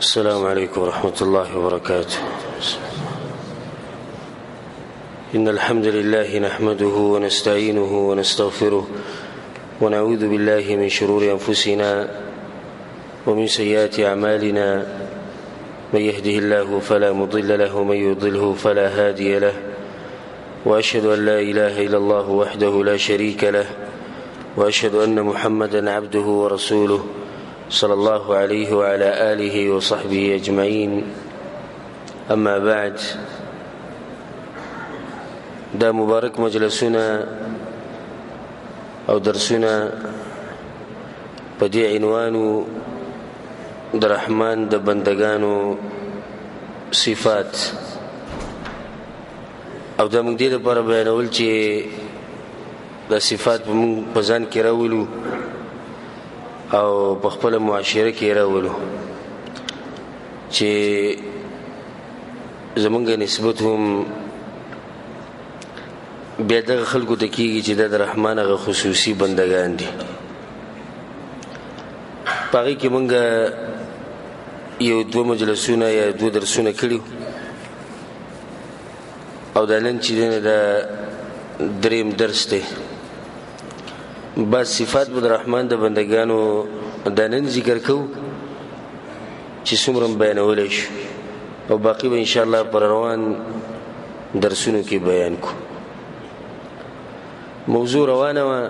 السلام عليكم ورحمة الله وبركاته. إن الحمد لله نحمده ونستعينه ونستغفره ونعوذ بالله من شرور أنفسنا ومن سيئات أعمالنا. من يهده الله فلا مضل له ومن يضلله فلا هادي له، وأشهد أن لا إله إلا الله وحده لا شريك له، وأشهد أن محمدا عبده ورسوله صلى الله عليه وعلى آله وصحبه أجمعين. أما بعد، دا مبارك مجلسنا أو درسنا بدي عنوان د رحمان د بندگانو صفات، او دا موږ دې لپاره بیانول چې دا صفات په ځان کې راولو او په خپل معاشره کې راولو چې زمونږ نسبت هم بیا دغه خلکو ته کېږي چې دا د رحمان هغه خصوصي بندگان دي. په هغې کې مونږ یو دوه مجلسونه یا دوه درسونه کړي، او دا نن چې دی دا دریم درس دی. بس صفات د رحمان د بندگانو دا نن ذکر کوو چې څومره بیانولی شو، او باقي به انشاءالله پر روان درسونو کې بیان کو. موضوع روانه وه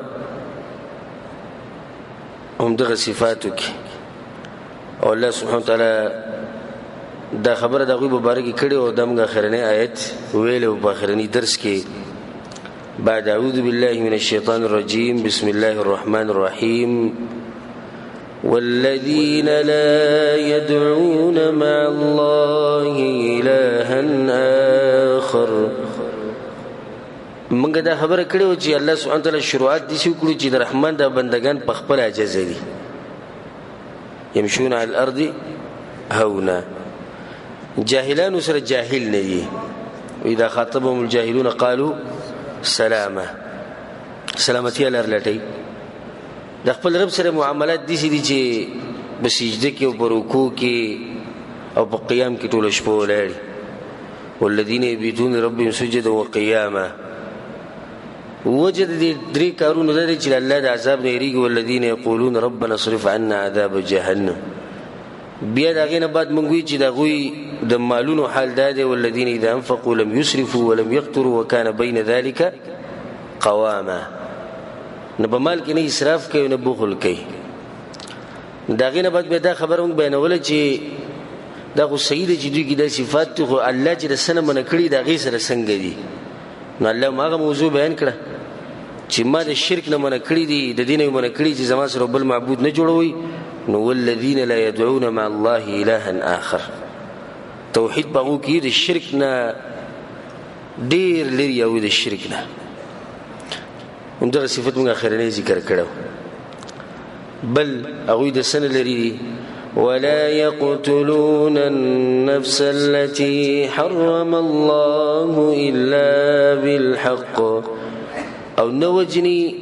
همدغه صفاتو کې، او الله سبحانه وتعالی دا خبره د هغوی په باره کې کړې، او دا موږ اخرنی آیت ویلی و په اخرني درس کې. بعد أعوذ بالله من الشيطان الرجيم بسم الله الرحمن الرحيم والذين لا يدعون مع الله إلها آخر. منګه دا خبره کړې و چې الله سبحانه وتعالی شروعات داسې وکړو چې د رحمان دا بندگان په خپل عجزه دي، يمشون على الأرض هونا. جاهلانو سره جاهل نه دي، وإذا خاطبهم الجاهلون قالوا سلامه، سلامتی لر لټي. د خپل رب سره معاملات دي چې په سجده کې او په رکوع کې او په قیام کې ټول شپه ولري. والذین یبیتون ربهم سجدا وقیاما. وجد دې درې کارونه لري چې الله د عذاب نه یریږي. والذین یقولون ربنا اصرف عنا عذاب جهنم. بیا دا غینه بعد مونږ وی چې دا غوي د مالونو حال دا دی. والذین اذا انفقوا لم يسرفوا ولم يقتروا وكان بين ذلك قواما. نه په مال کې نه اسراف کوي نه بخل کوي. دا غینه بعد به دا خبره مونږ بیانول چې دا خو سید چې دوی کې د صفات خو الله چې د سنه من کړی دا غي سره څنګه دي. نو الله ماغه موضوع بیان کړه چې ما د شرک نه من کړی دي، د دین نه من کړی چې زما سره بل معبود نه جوړوي. نو والذین لا يدعون مع الله إلها آخر. توحید باغو کې د شرک نه ډیر لري، او د شرک نه همدغه صفت موږ اخرنی ذکر کړو. بل هغوی د سنه لري ولا يقتلون النفس التي حرم الله إلا بالحق. او نوجني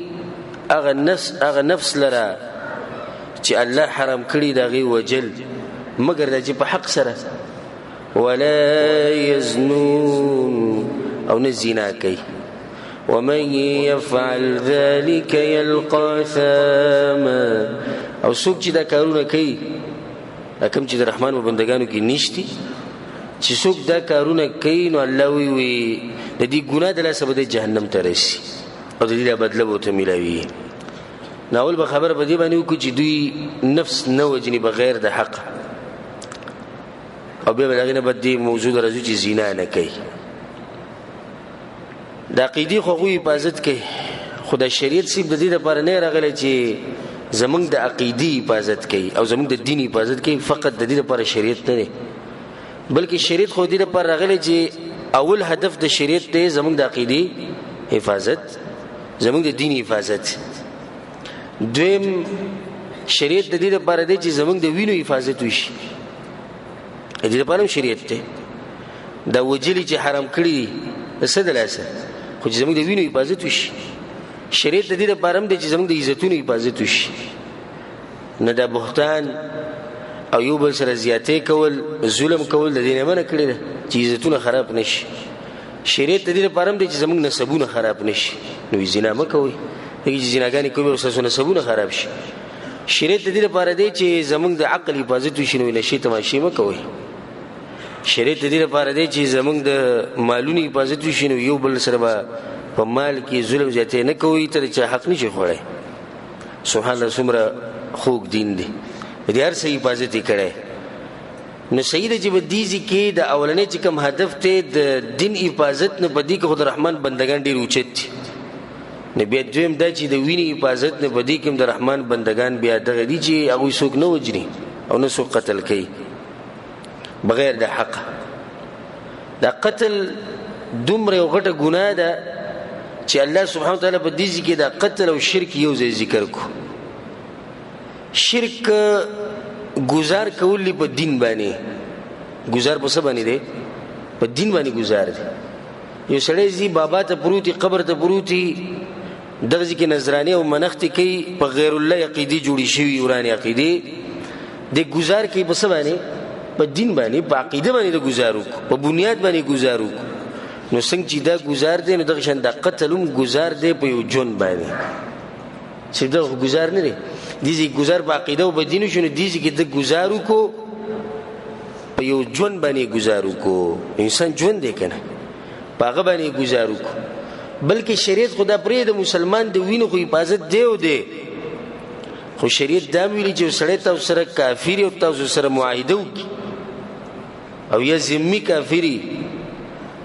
اغه نفس لرا چې الله حرام کړی دغه وجل مگر د چې په حق سره. ولا يزنون او نزنا کوي. ومن يفعل ذلك يلقى ثاما. او څوک چې دا کارونه کوي، کوم چې د رحمان په بندگانو کې نشتی، چې څوک دا کارونه کوي نو الله وی د دې ګناه د لاسه به جهنم ته رسي، او د دې بدله به ته ملاوي. ناول به خبر په دې باندې وکړو چې دوی نفس نه وجني بغیر د حق، او بیا به هغې نه بعد دې موضوع راځو چې زنا نه کوي. د عقیدې خو هغوی حفاظت کوي، خو د شریعت صرف د دې لپاره نه راغلی چې زمونږ د عقیدې حفاظت کوي او زمونږ د دین حفاظت کوي. فقط د دې لپاره شریعت نه دی، بلکې شریعت خو دې لپاره راغلی چې اول هدف د شریعت دی زمونږ د عقیدې حفاظت، زمونږ د دین حفاظت. دویم شریعت د دې لپاره دی چې زمونږ د وینو حفاظت وشي. د دې لپاره شریعت دی. دا وجلی چې حرام کړی دی څه د لاسه، خو چې زمونږ د وینو حفاظت وشي. شریعت د دې لپاره هم دی چې زموږ د عزتونو حفاظت وشي، نه د بهتان او یو بل سره زیاتې کول ظلم کول د دې نه منع کړی ده چې عزتونه خراب نشي. شریعت د دې لپاره هم دی چې زموږ نسبونه خراب نشي. نو زنا مه کوئ، دغه چې زناګانې کوي او ستاسو نسبونه خراب شي. شریعت د دې لپاره دی چې زموږ د عقل حفاظت وشي، نو نشي تماشې مه کوئ. شریعت د دې لپاره دی چې زموږ د مالونو حفاظت وشي، نو یو بل سره به په مال کې ظلم زیاتې نه کوئ تر چې حق نشي خوړی. سبحان الله څومره خوږ دین دی، د هر څه حفاظت یې کړی. نو صحیح ده چې په دې ځای کې د اولنۍ چې کوم هدف دی د دین حفاظت نه، په دې کې خو د رحمان بندګان ډېر اوچت دي. نو بیا دویم دا چې د وینې حفاظت نه، په دې کې هم د رحمان بندګان بیا دغه دي چې هغوی څوک نه وجني او نه څوک قتل کوي بغیر د حقه. دا قتل دومره یو غټه ګناه ده چې الله سبحانه وتعالی په دې ځای کې د قتل او شرک یو ځای ذکر کو. شرک گزار کولی په دین باندې، گزار په څه باندې دی؟ په دین باندې گزار دی. یو سړی زی بابا ته پروتي، قبر ته پروتي، دغه ځکه نظرانه او منښت کوي په غیر الله عقیده جوړی شوی ورانه عقیده د گزار کوي په څه باندې؟ په دین باندې، په عقیده باندې د گزارو، په بنیاد باندې گزارو. نو څنګه چې دا گزار دی، نو دغه شان د قتلم گزار دی په یو جون باندې. چې دا گزار نه دی، دیزی گزار په عقیده او په دین شنو، دیزی کې د گزارو کو په یو جون باندې گزارو کو. انسان جون دی کنه، په هغه باندې گزارو کو. بلکې شریعت خدا پرې د مسلمان د وینو خو حفاظت دی او دی، خو شریعت دا ویلي چې سړی تاسو سره کافر او تاسو سره معاهده وکړي او یا ذمي کافری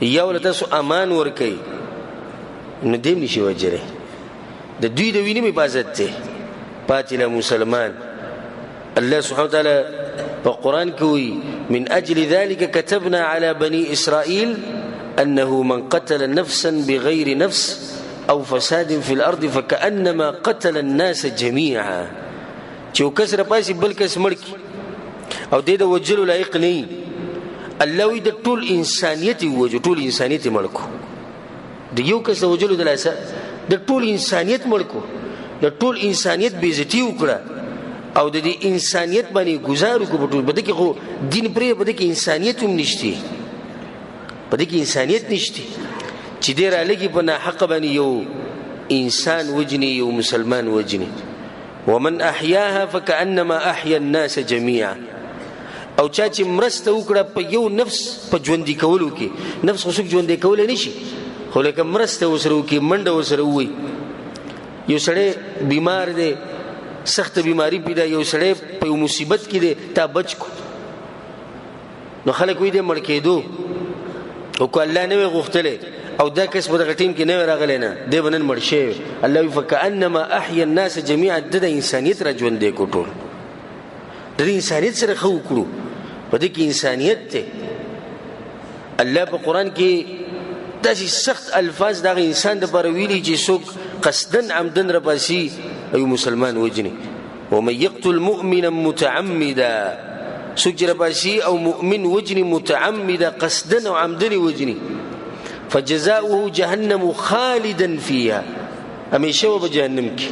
یا ول تاسو امان ورکړي، نو دې نشي وجره. د دوی د وینې حفاظت دی پاتې مسلمان. الله سبحانه وتعالى په قرآن کې وایي من اجل ذلك كتبنا على بني اسرائيل انه من قتل نفسا بغير نفس او فساد في الارض فكانما قتل الناس جميعا. چې وکسره پاسي بل کس مړکی او دې د وجلو لایق نه، الله وی د ټول انسانيت وجو، ټول انسانيت مړکو. د یو کس وجلو د لاسه د ټول انسانيت مړکو، د ټول انسانيت بیزتی وکړه او د دې انسانيت باندې گزار وکړه. په ټول بده کې خو دین پرې، بده کې انسانيت هم نشته، بده کې انسانيت نشته چې ډیر لګي په نه حق باندې یو انسان وجني، یو مسلمان وجني. ومن احياها فكانما احيا الناس جميعا. او چا چې مرسته وکړه په یو نفس په ژوندۍ کولو کې، نفس خو څوک ژوندۍ کولای نشي، خو لکه مرسته وسره وکړي، منډه وسره ووي. یو سړی بیمار دی، سخت بیماری پیدا، یو سړی په یو مصیبت کې دی، تا بچ کو، نو خلک وایي دی مړ کېدو، او که الله نه وي غوښتلی او دا کس په دغه ټیم کې نه وي راغلی، نه دی به نن مړ شوی. الله وایي فکأنما احیا الناس جمیعا. د انسانیت را ژوندی کړو، ټول د انسانیت سره ښه وکړو، په دې کې انسانیت دی. الله په قرآن کې داسې سخت الفاظ دغه انسان دپاره ویلي چې څوک قصدن عمدن رپاسي ایو مسلمان وجني. ومن يقتل مؤمنا متعمدا، څوک چې رپاسي او مؤمن وجني متعمدا قصدن او عمدن وجني، فجزاؤه جهنم خالدا فيها، همیشه و به جهنم کې.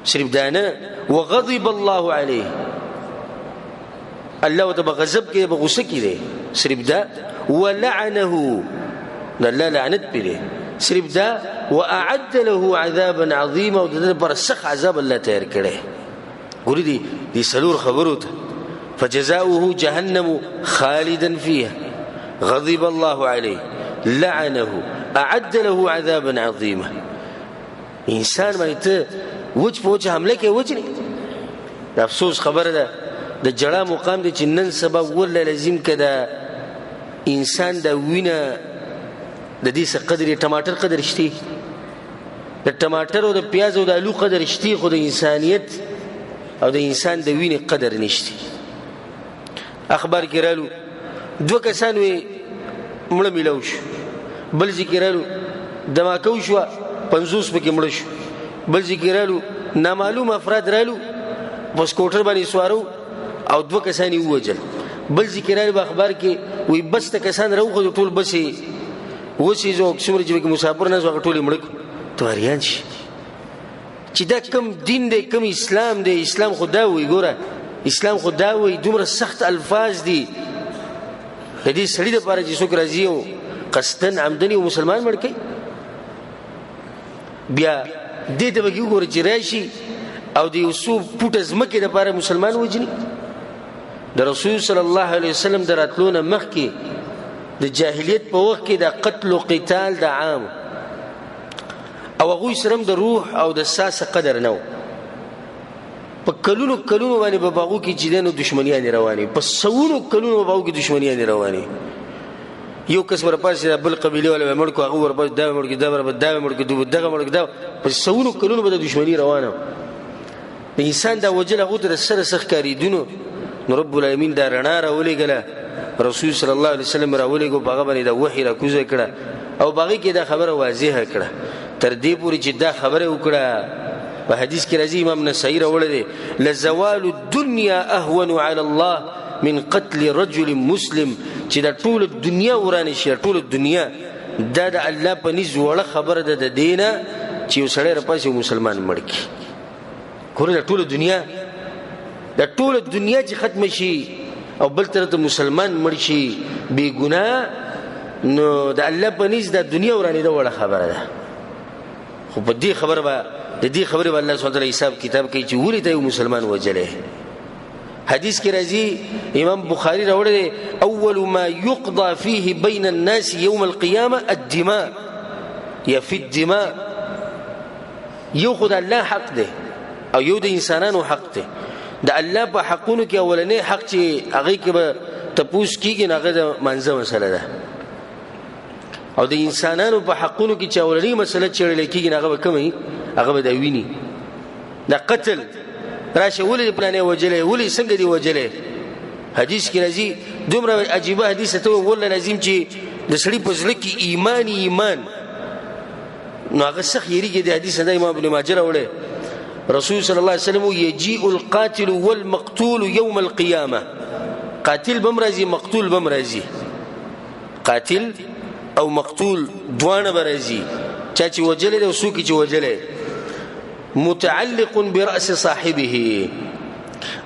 صرف دانه وغضب الله عليه، الله ته بغضب کې بغصه کې دی. صرف دا ولعنه، الله لعنت پرې. صرف دا واعد له عذابا عظيما، او د پر سخت عذاب الله تیار کړي. ګورې دي سلور خبرو ته. فجزاؤه جهنم خالدا فيها، غضب الله عليه، لعنه، اعد له عذابا عظيما. انسان باندې ته وجه په وجه حمله کې وجني، د افسوس خبره ده. د جړه مقام دی چې نن سبا ولا لازم کده انسان د وینه د دې څه قدر، ټماټر قدر شتي، د ټماټر او د پیاز او د آلو قدر شتي، خو د انسانیت او د انسان د وینې قدر نشته. اخبار کې رالو دوه کسان وي مړه ملو شو، بل ذکر رالو دماکو شو 50 پکې مړ شو، بل ذکر رالو نامعلوم افراد رالو په سکوټر باندې سوارو او دوه کسان یې ووجل. بل ذکر رالو په اخبار کې وي بس ته کسان راوخو ټول بسې وسی جو څومره چې مسافر نه زو ټول مړ توریان شي. چې دا کم دین دی، کم اسلام دی. اسلام خدا وی ګوره اسلام خو دا وایي دومره سخت الفاظ دي د دې سړي دپاره چې څوک راځي او قصدن عمدن یو مسلمان مړ کوي بیا دې ته به وګورئ چې راشي او د یو څو پوټه ځمکې دپاره مسلمان وجني د رسول صلی الله علیه وسلم د راتلو نه مخکې د جاهلیت په وخت کې د قتل و قتال د عام او هغوی سره هم د روح او د ساسه قدر نه و په کلونو باندې په هغو کې چې دی نو دشمنیانې روانې په سوونو کلونو په هغو کې دشمنیانې روانې یو کس ورپاسې د بل قبیلې والا به مړ کړو هغه ورپاسې دا به مړ کړي دا به مړ کړي دغه مړ کړي دا په سوونو کلونو به د دشمني روانه د انسان دا وجل هغو ته د سره څه ښکارېدونو نو رب العالمین دا رڼا راولېږله رسول صلی الله علیه وسلم راولېږو په هغه باندې دا وحي راکوزه کړه او په هغې کې دا خبره واضحه کړه تر دې پورې چې دا خبره وکړه په حدیث کې راځي امام نسائی راوړی دی لزوال الدنیا اهون علی الله من قتل رجل مسلم چې دا ټوله دنیا ورانه شي ټوله دنیا دا د الله په نزد وړه خبره ده د دې نه چې یو سړی راپاسې یو مسلمان مړ کړي ګوره دا ټوله دنیا چې ختمه شي او بل طرف ته مسلمان مړ شي بې ګناه نو د الله په نزد د دنیا ورانېده وړه خبره ده خو په دې خبره به د دې خبرې به الله سبحانه وتعالی حساب کتاب کوي چې ولې ته یو مسلمان وجلی حدیث کې راځي امام بخاری راوړی دی اول ما يقضى فيه بين الناس يوم القيامه الدماء یا فی الدماء یو خو د الله حق دی او یو د انسانانو حق دی د الله په حقونو کې اولنی حق چې هغې کې به تپوس کېږي نو هغه د مانځه مسله ده او د انسانانو په حقونو کې چې اولنی مسله چېړلی کېږي نو هغه به کومه هغه به د ویني د قتل راشه ولې پلانې وجلی ولې څنګه دې وجلی حدیث کې راځي دومره عجیبه حدیث ته والله لازم چې د سړي په زړه کې ایمان نو هغه سخت یېرېږي د حدیث دا امام ابن ماجه راوړی رسول صلی الله علیه وسلم یجیء القاتل والمقتول یوم القیامه قاتل بم راځي مقتول بم راځي قاتل او مقتول دواړه به راځي چا چې وجلی دی او څوک چې وجلی متعلق برأس صاحبه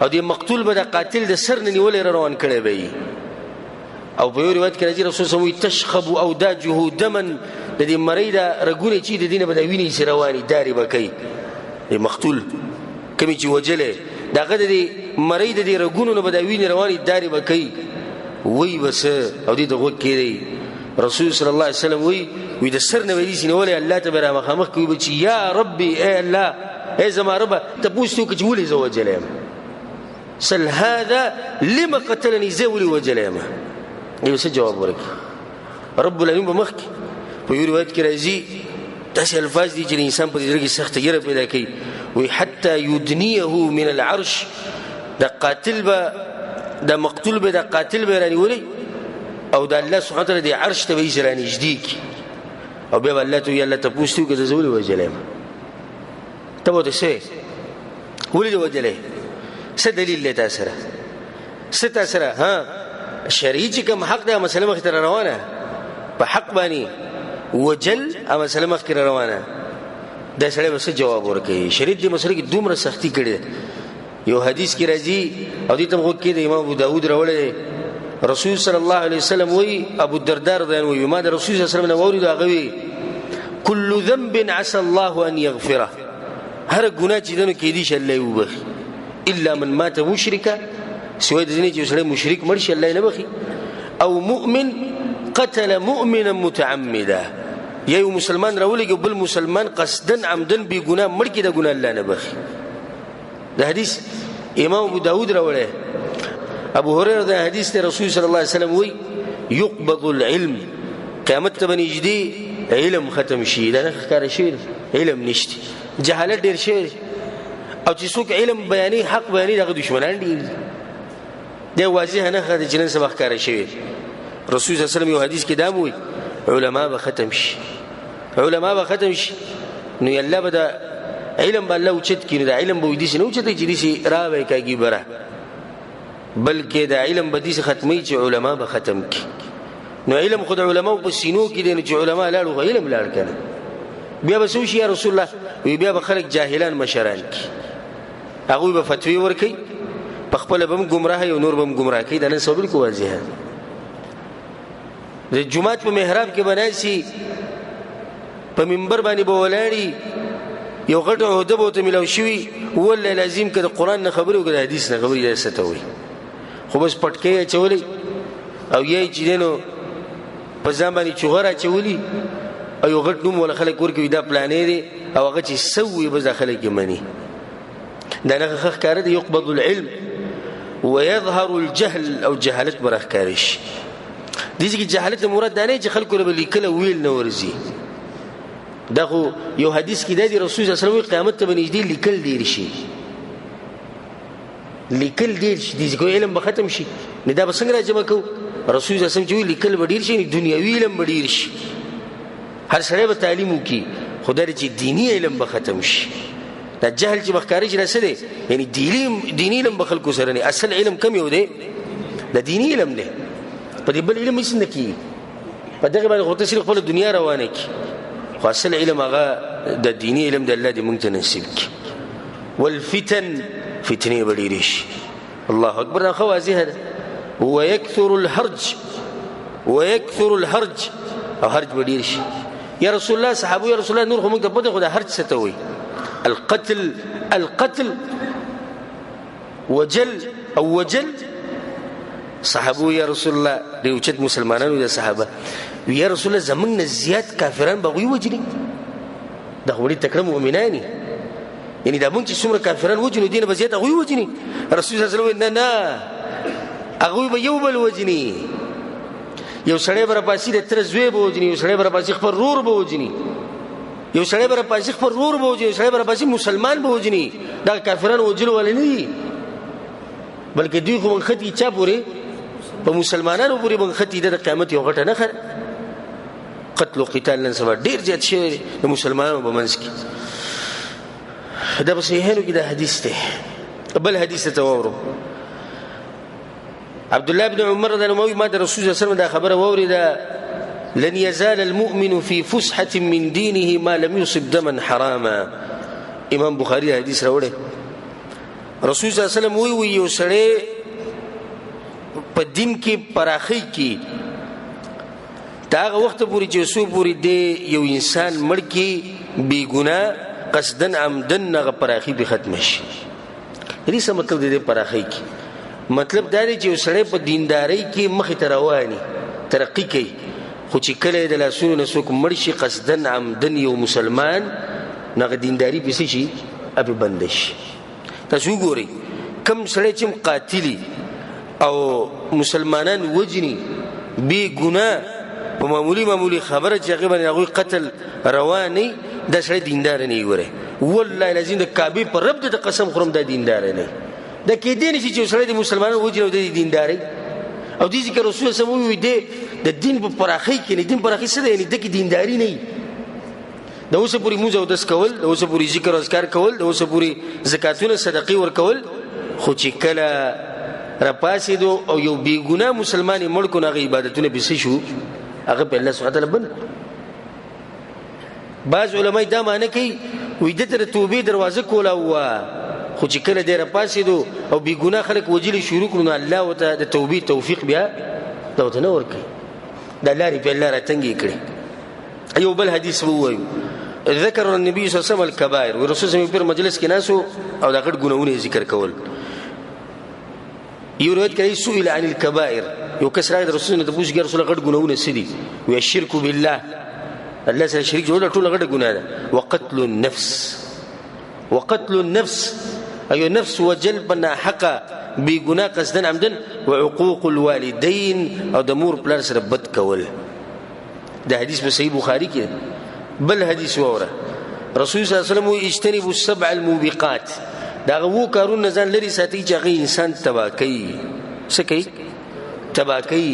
او دی مقتول به د قاتل د سر نه نیولی روان کړی به او په یو روایت کې راځي رسول صلی الله علیه وسلم تشخب اوداجه دما د دې مرۍ د رګونه چې د دې نه به د وینې چې روانې دارې به کوي د مقتول کومې چې وجلی د هغه د دې مرۍ د دې رګونو نه به د وینې روانې دارې به کوي وایي به څه او دې د غوږ کې دی رسول صلی الله علیه وسلم وی د سر نه ویلی سینه ولی الله ته به را مخامخ کوي به چې یا ربي ای الله ای زما ربه تپوس ته وکړه چې ولې زه وجلی یم سل هذا لما قتلني زه ولې وجلی یم یو څه جواب ورکړي رب العالمین به مخکې په یو روایت کې راځي داسې الفاظ دي چې د انسان په زړه کې سخته ګیره پیدا کوي وی حتی یدنیه من العرش د قاتل به د مقتول به د قاتل به رانیولی او د الله سبحانه وتعالی د عرش ته به یې رانږدې کړي او بیا به الله ته وایي الله تپوس ته وکړه زه ولې وجلی یم ته به ورته څه ولې دې وجلی څه دلیل دی تا سره څه تا سره شرعي چې کوم حق دی مسله مخکې ته روانه په حق باندې وجل مسله مخکې روانه دا سړی به څه جواب ورکوي شریعت دې مسله کې دومره سختي کړې یو حدیث کې راځي او دې ته غوږ کې د امام ابو داود راوړی رسول صلی الله علیه وسلم وی ابو الدرداء رضی الله عنه ما د رسول صلی الله علیه وسلم نووري هغه وی كل ذنب عسى الله ان يغفره هر ګناه چې دنو کې دي چې الله وبخي الا من مات مشرکا سوی د دې چې سړی مشرک مړ شي الله نه بخي او مؤمن قتل مؤمنا متعمدا یو مسلمان راولي بل مسلمان قصدا عمدا بی ګناه مړ کې د ګناه الله نه بخي د حدیث امام ابو داود راوړی ابو هريره د حدیث ته رسول صلی الله علیه وسلم وی يقبض العلم قیامت ته بنږدې علم ختم شي دا نه ښکاره شي علم نشته جهالت ډیر شي او چې څوک علم بیانې حق بیانې دغه دشمنان دي دا واضح نه خدای چې نن سبا ښکاره شي رسول صلی الله علیه وسلم یو حدیث کې دا وی علما به ختم شي نو الله به دا علم به الله اوچت کړي دا علم به وي داسې نه اوچتی چې داسې راوی کاږي بره بلکې د علم به داسې ختموي چې علما به ختم کړي نو علم خو د علماو په سینو کې دی نو چې علما لاړو علم لاړ که نه بیا به څه وشي یا رسول الله وی بیا به خلک جاهلان مشران کړي هغوی به فتوی ورکوي په خپل به هم ګمراه او نور به هم ګمراه کوي. دا نن سبا بالکل واضحه د جمعات په محراب کې بناسي په منبر باندې به ولاړي یو غټ عہده به ته ملاو شوي والله لازم که د قرآن نه خبرې او که د حدیث نه خبرې دا څه ته وایي خو بس پټکۍ اچولی او یا یې چې دی نو په ځان باندې چغر اچولي او یو غټ نوم ولا خلک ورکوي دا پلانې دی او هغه چې څه ووایي بس دا خلک یې مني. دا نه ښه ښکاره دی یقبض العلم ويظهر الجهل او جهالت به راښکاره شي. دې کې جهالت مراد دا نه چې خلکو له به لیکل او ویل نه ورځي. دا خو یو حدیث کې دی رسول صلی الله علیه وسلم قیامت ته به نږدې لیکل ډېر شي لیکل ډېر شي دې ځکه علم به ختم شي نه دا به څنګه راجمع کوو. رسول صلی الله علیه وسلم چې وایي لیکل به ډېر شي دنیوي علم به ډېر شي هر سړی به تعلیم وکړي خو دا چې دیني علم به ختم شي. دا جهل چې مخکاري چې څه دی یعنی دیني علم به خلکو سره نه اصل علم کم یو دی د دیني علم دی په دې بل علم هیڅ نه کېږي په دغه باندې خو ته صرف خپله دنیا روانه کړي خو اصل علم هغه د دیني علم د الله دې موږ ته نصیب کړي. والفتن فتنې به ډېرې شي. الله اکبر دا ښه واضحه ده. ويكثر الهرج او هرج به ډېر شي. یا رسول الله صحابه یا رسول الله نور خو موږ ته پته خو د هرج څه ته وایي القتل وجل صحابه یا رسول الله د اوچت مسلمانانو د صحابه یا رسول الله زمونږ نه زیات کافران به هغوی وجني دا خو ډېر تکړه مؤمنان یعنی دا مونږ چې څومره کافران وجنو دې نه به زیات هغوی وجني. رسول الله صلی الله علیه وسلم نه هغوی به یو بل وجني. یو سړی به راپاسي د تره زوی به وجني یو سړی به راپاسي خپل رور به وجني یو سړی به راپاسي خپل رور به وجني یو سړی به راپاسي مسلمان به وجني. دا کافران وجلو ولې نه دي بلکې دوی خو منخطي چا پورې په مسلمانانو پورې منخطي د قیامت یو غټه نښه قتل او قتال نن سبا ډېر زیات شوی دی د مسلمانانو په منځ کې. دا په صحیحینو کې دا حدیث دی. بل حدیث ته واورو عبد الله بن عمر رضی الله عنه ما د رسول الله صلی الله علیه وسلم دا خبره واورېده لن يزال المؤمن في فسحة من دينه ما لم يصب دما حراما. امام بخاری حدیث راوړی رسول صلی الله علیه وسلم وی یو سړی په دین کې پراخی کې دا هغه وخت پورې چې څو پورې دی یو انسان مړ کې بې ګناه قصدن عمدن هغه پراخي به ختم شي. دې څه مطلب دی پراخی کې مطلب دا دی چې یو سړی په دیندارۍ کې مخې ته رواني ترقي کوي خو چې کله د لاسونو نه څوک مړ شي قصدن عمدن یو مسلمان نغه دینداری پسې شي ابي بند شي. تاسو وګورئ کم سړی چې قاتلی او مسلمانان وجني بې ګناه په معمولی خبره چې هغه باندې هغوی قتل رواني دا سړی دیندار نه وي. والله لازم د کعبې په رب د قسم خورم دا دیندار نه دا کېدی نه شي چې سړی د مسلمانانو وجني او د دیندارۍ او دې ذکر رسول الله صلی الله علیه وسلم د دین په پراخۍ کې نه دین پراخۍ څه دی یعنی د کې دینداری نه د اوسه پوری موزه او دس کول د اوسه پوری ذکر او اذکار کول د اوسه پوری زکاتونه صدقې ورکول خو چې کله راپاسې دو او یو بې ګناه مسلمان مړ کو نه عبادتونه به شو هغه په الله سبحانه وتعالى بند. بعض علماء دا معنی کوي وې د تر توبې دروازه کولا و خو چې کله دې راپاسې دو او بې ګناه خلک وجلي شروع کړو الله وته د توبې توفیق بیا دا وته نه ورکړي دا لارې په الله راتنګي کړي. ایو بل حدیث وایو ذکر النبي صلی الله علیه وسلم الكبائر ورسول الله په مجلس کې ناسو او دا غټ ګناونه ذکر کول. یو روایت کوي سئل عن الكبائر یو کس راغی رسول الله ته پوښتنه رسول الله غټ ګناونه سدي وي الشرك بالله الله سره شریک جوړ ټول غټ ګناه ده وقتل النفس ايو نفس وجلبنا حق بګناه قصدن عمدن وعقوق الوالدين او د مور پلار سره بد کول. دا حدیث په صحیح بخاری کې. بل حدیث وره رسول صلی الله علیه وسلم اجتنبوا السبع الموبقات دا غو کارونه ځان لري ساتي چې هغه انسان تباہ کوي څه کوي تباہ کوي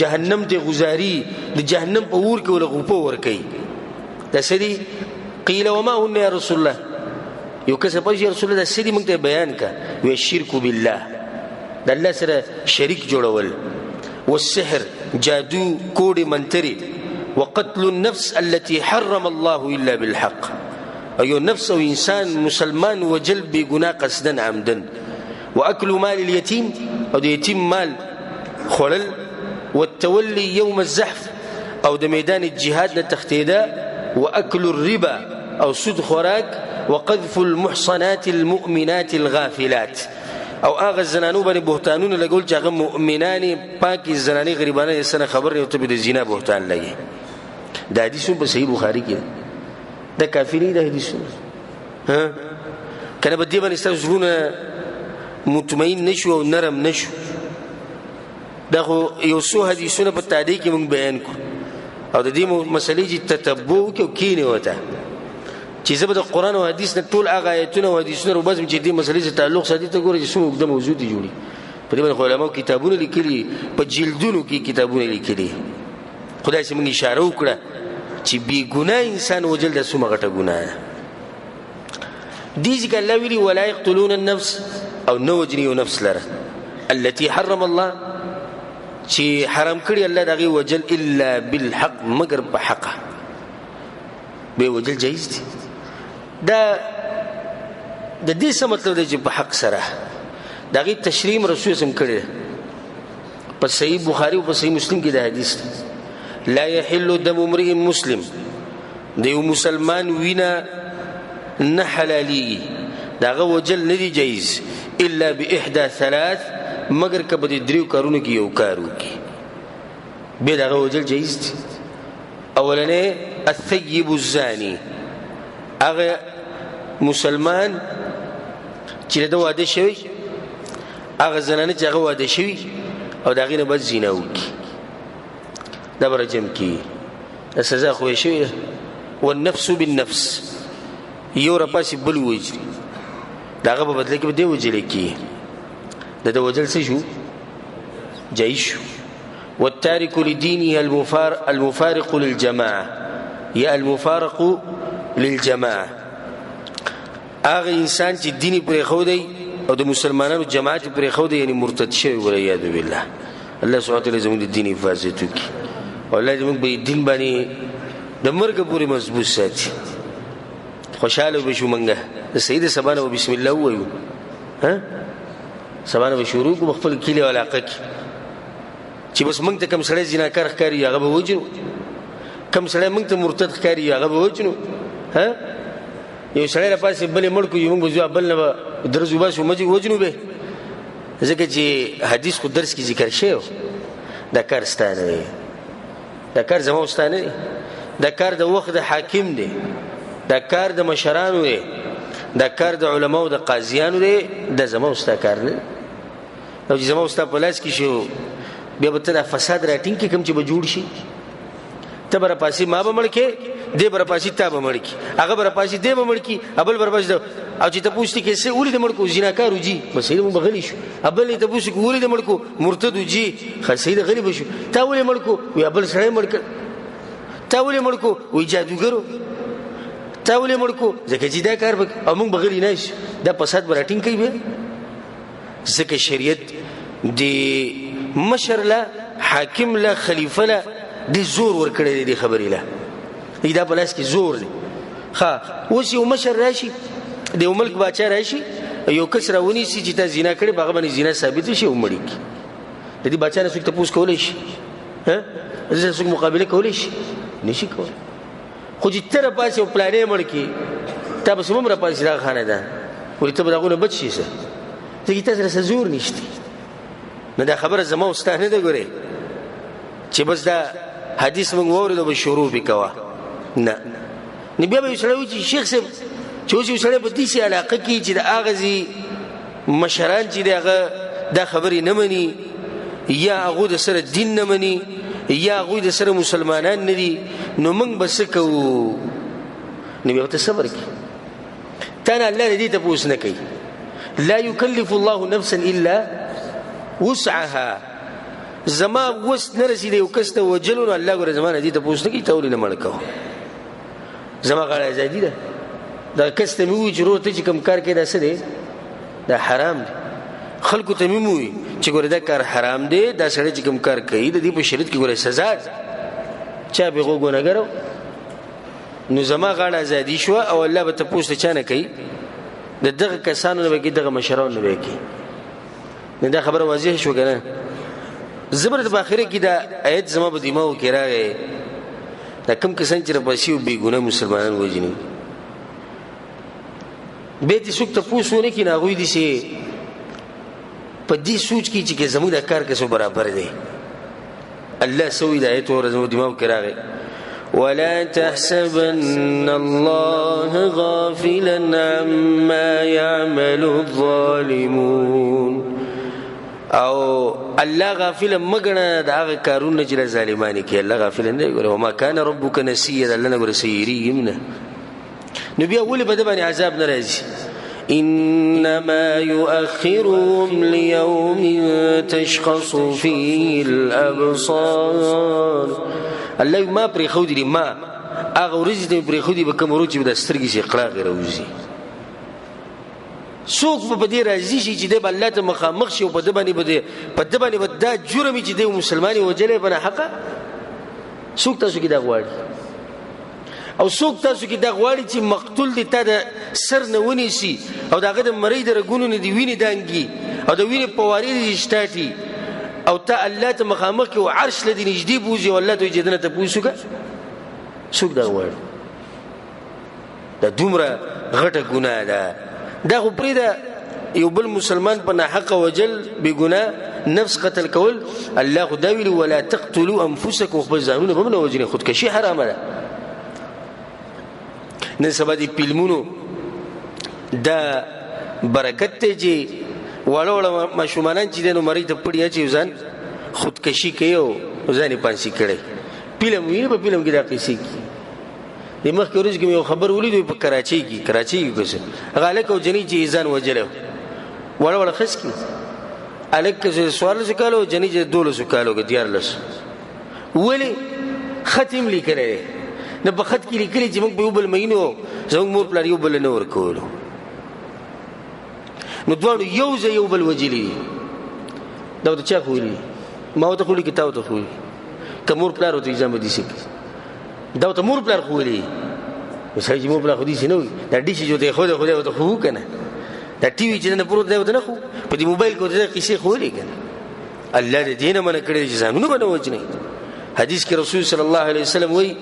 جهنم ته گزاري د جهنم په اور کې ولغو په ور کوي. دا سړي قیل وما هن یا رسول الله یو کس په رسول الله سړي موږ ته بیان کا وی شرک بالله د الله سره شریک جوړول والسحر جادو کوډي منتري وقتل النفس التي حرم الله الا بالحق ايو نفس او انسان مسلمان وجل بګناه قصدا عمدا واكل مال اليتيم او د یتیم مال خړل والتولي يوم الزحف او د میدان الجهاد نه تختیدا واكل الربا او سود خوراک وقذف المحصنات المؤمنات الغافلات او هغه زنانو باندې بهتانونه لګول چې هغه مؤمنان پاکي زناني غریبانه سره خبر نه ته د زنا بهتان لګي دا حدیث په صحیح بخاری کې دا کافی نه دی حدیث ها کله به دی باندې ستاسو مطمئن نشو او نرم نشو دا خو یو څو حدیثونه په تعدیق کې موږ بیان کړو او د دې مسلې چې تتبع کې وته چې زبر د قران او حدیث نه ټول هغه آیتونه او حدیثونه رو بس چې دې مسلې سره تعلق ساتي ته ګوري چې څومره د موضوع دي جوړي په دې باندې علماء کتابونه لیکلي په جلدونو کې کتابونه لیکلي خدای چې موږ اشاره وکړه چې بی ګناه انسان وجل د څومره غټه ګناه دي ځکه الله ویلي ولا يقتلون النفس او نو وجني نفس لره التي حرم الله چې حرام کړی الله دغه وجل الا بالحق مگر په حق به وجل جایز دي دا د دې څه مطلب دی چې په حق سره دغه تشریح رسول سم کړی په صحیح بخاری او په صحیح مسلم کې د حدیث لا يحل دم امرئ مسلم د یو مسلمان وینا نه حلالي دغه وجل نه دی جایز الا باحدى ثلاث مگر کبه د دریو کارونو کې یو کار وکي به دغه وجل جایز دي اولنه الثيب الزاني هغه مسلمان چې د واده شوی هغه زنانه چې هغه واده شوی او دغه نه بد زنا وکي دا برجم کی سزا خو شوی والنفس بالنفس یو رپاسی بل وجري داغه په بدله کې به دی وجل کی د وجل څه شو جایش والتارك لدينه المفارق للجماعه يا المفارق للجماعه هغه انسان چې دیني پرې خو دی او د مسلمانانو جماعت پرې خو دی یعنی مرتد شوی ولایاد بالله الله سبحانه وتعالى زموږ د دین حفاظت وکړي او الله زموږ په دین باندې د مرګ پورې مضبوط ساتي خوشاله بشو منګه د سید سبحانه و بسم الله وایو ها سبحانه و شروع کو خپل کلی علاقه کې چې بس موږ ته کم سړی زناکار ښکاری هغه به وجنو کم سړی موږ ته مرتد ښکاری هغه به وجنو ها یو سړی را پاسې بلې مړ کو یو موږ ځو بل نه درځو باسو مجي وجنو به ځکه چې حدیث خو درس کې ذکر شوی دا کار ستانه دی دا کار زموږ ستانه دی دا کار د وخت د حاکم دی دا کار د مشرانو دی دا کار د علماو د قاضیانو دی د زموږ ستا کار نه او چې زموږ ستا په لاس کې شو بیا به ته دا فساد راټینګ کې کوم چې به جوړ شي ته به راپاسې ما به مړ کې دی به راپاسې تا به مړ کې هغه به راپاسې دی به مړ کې ابل به راپاسې او چې ته پوښتې کې څه ولې د مړ کو زیناکار وجي بس یې مونږ غلی شو ابل ته پوښتې کې ولې د مړ کو مرتد وجي خاصې د غریب شو تا ولې مړ کو وی ابل سړی مړ کړ تا ولې مړ کو وی جادوګرو تا ولې مړ کو ځکه چې دا کار او مونږ بغلی نه شي دا فساد براټینګ کوي به ځکه شریعت دی مشر لا حاکم لا خلیفہ لا دی زور ور کړی دی خبرې لا دا بلاس کې زور دی ها اوس یو مشر راشي د یو ملک باچا راشي یو کس راونی سي چې تا زنا کړي باغ باندې زنا ثابت شي ومړي د دې باچا نه څوک تاسو کولای شي ها زه څوک مقابله کولای شي نشي کولای خو چې تر پاسه پلانې مړ کی تاسو هم را پاسه دا خانه ده ولې ته دغه بچ شي څه ته تاسو سره زور نشته نه دا خبره زما واستانه ده ګوره چې بس دا حدیث موږ وورو به شروع وکوا نه نبی به سره چې شیخ صاحب چې سره په دې سي علاقه کې چې د اغزي مشران چې دغه دا خبرې نه مني یا هغه د سره دین نه مني یا هغه د سره مسلمانان نه دي نو موږ بس کوو نبی ته صبر کوي تنه الله دې ته پوښتنه کوي لا يكلف الله نفسا الا وسعها زما وس نرسي دی وکسته وجلون الله ګره زمانه دي ته پوښتنه کوي تولې نه مړ کوو زما غاړه ازادي ده دا کسته مې چې روته چې کم کار کې دا څه دی دا حرام دی خلکو ته مې موي چې ګوره دا کار حرام دی دا سړی چې کم کار کوي د دې په شریعت کې ګوره سزا ده چا به ګونګرو نو زما غاړه ازادي شو او الله به ته پوښتنه چانه کوي د دغه کسانو نه به کې دغه مشرانو نه به کې نه دا خبره واضح شو کنه زبرت باخره کې دا آیت زما په دماغ کې راغی دا کوم کسان چې رپاسي او بی ګناه مسلمانان وژني به دې څوک ته پوښتنه کې نه غوي دي چې په دې سوچ کې چې زموږ د کار کې سو برابر دی الله سوي د آیت ور زما دماغ کې راغی ولا تحسبن الله غافلا عما يعمل الظالمون او الله غافل مګنه دا هغه کارونه چې ظالمانی کوي الله غافل نه ګوره وما كان ربك نسيا الله نه ګوره سيري يمنه نبي اول بده باندې عذاب ناراضي انما يؤخرهم ليوم تشخص فيه الابصار الله ما پرې خو دي ما هغه ورځ دې پرې خو دي به کوم ورځ چې د سترګې شي اقلاق راوځي څوک په دې راځي چې د الله ته مخامخ شي او په دې باندې دا جرم چې د مسلمانۍ وجلې بنه حق څوک تاسو کې دا غواړي او څوک تاسو کې دا غواړي چې مقتول دي ته د سر نه ونی شي او داغه د مړی د رګونو نه دی ویني دانګي او د ویني پواري دي شتاتي او ته الله ته مخامخ کې او عرش لدی نږدې بوزي او الله ته جنت ته پوښوګه څوک دا غواړي دا دومره غټه ګناه ده دا خو پرې یو بل مسلمان په ناحق وجل بی ګناه نفس قتل کول الله خدا ویل ولا تقتلوا انفسكم فبزانون بمنه وجنه خودکشي حرامه ده نن سبا دي فلمونو دا برکت ته چې وړوړ ماشومان چې دنو مری ته پړیا چې ځان خودکشي کوي او ځان یې پانسي کړي فلم ویني په فلم کې دا قصې کی د مخ کې ورځ کې یو خبر ولیدو په کراچي کې کوسه غالک او جنې چې ځان وجلو وړوړ خس کی الک سوال وکالو جنې چې 200 کالو کې دیار لس ولی ختم لیکره نه په خط کې لیکلي چې موږ په بل مینو زموږ مور پلار یو بل نه ورکولو نو دوه یو بل وجلی دا ته چا خولی ما ته خولی کتاب ته خولی کمور پلار ته ایزام دي سي دا ته مور پلار خولی وسای چې مور پلار خو دي سي نو دا دي چې ته خو ته خو کنه دا ټي وي چې نه پروت دی نه خو په دې موبایل کې ته کیسه خولی کنه الله دې دینه من کړی چې ځانونه بنو وجنه حدیث کې رسول صلی الله علیه وسلم وایي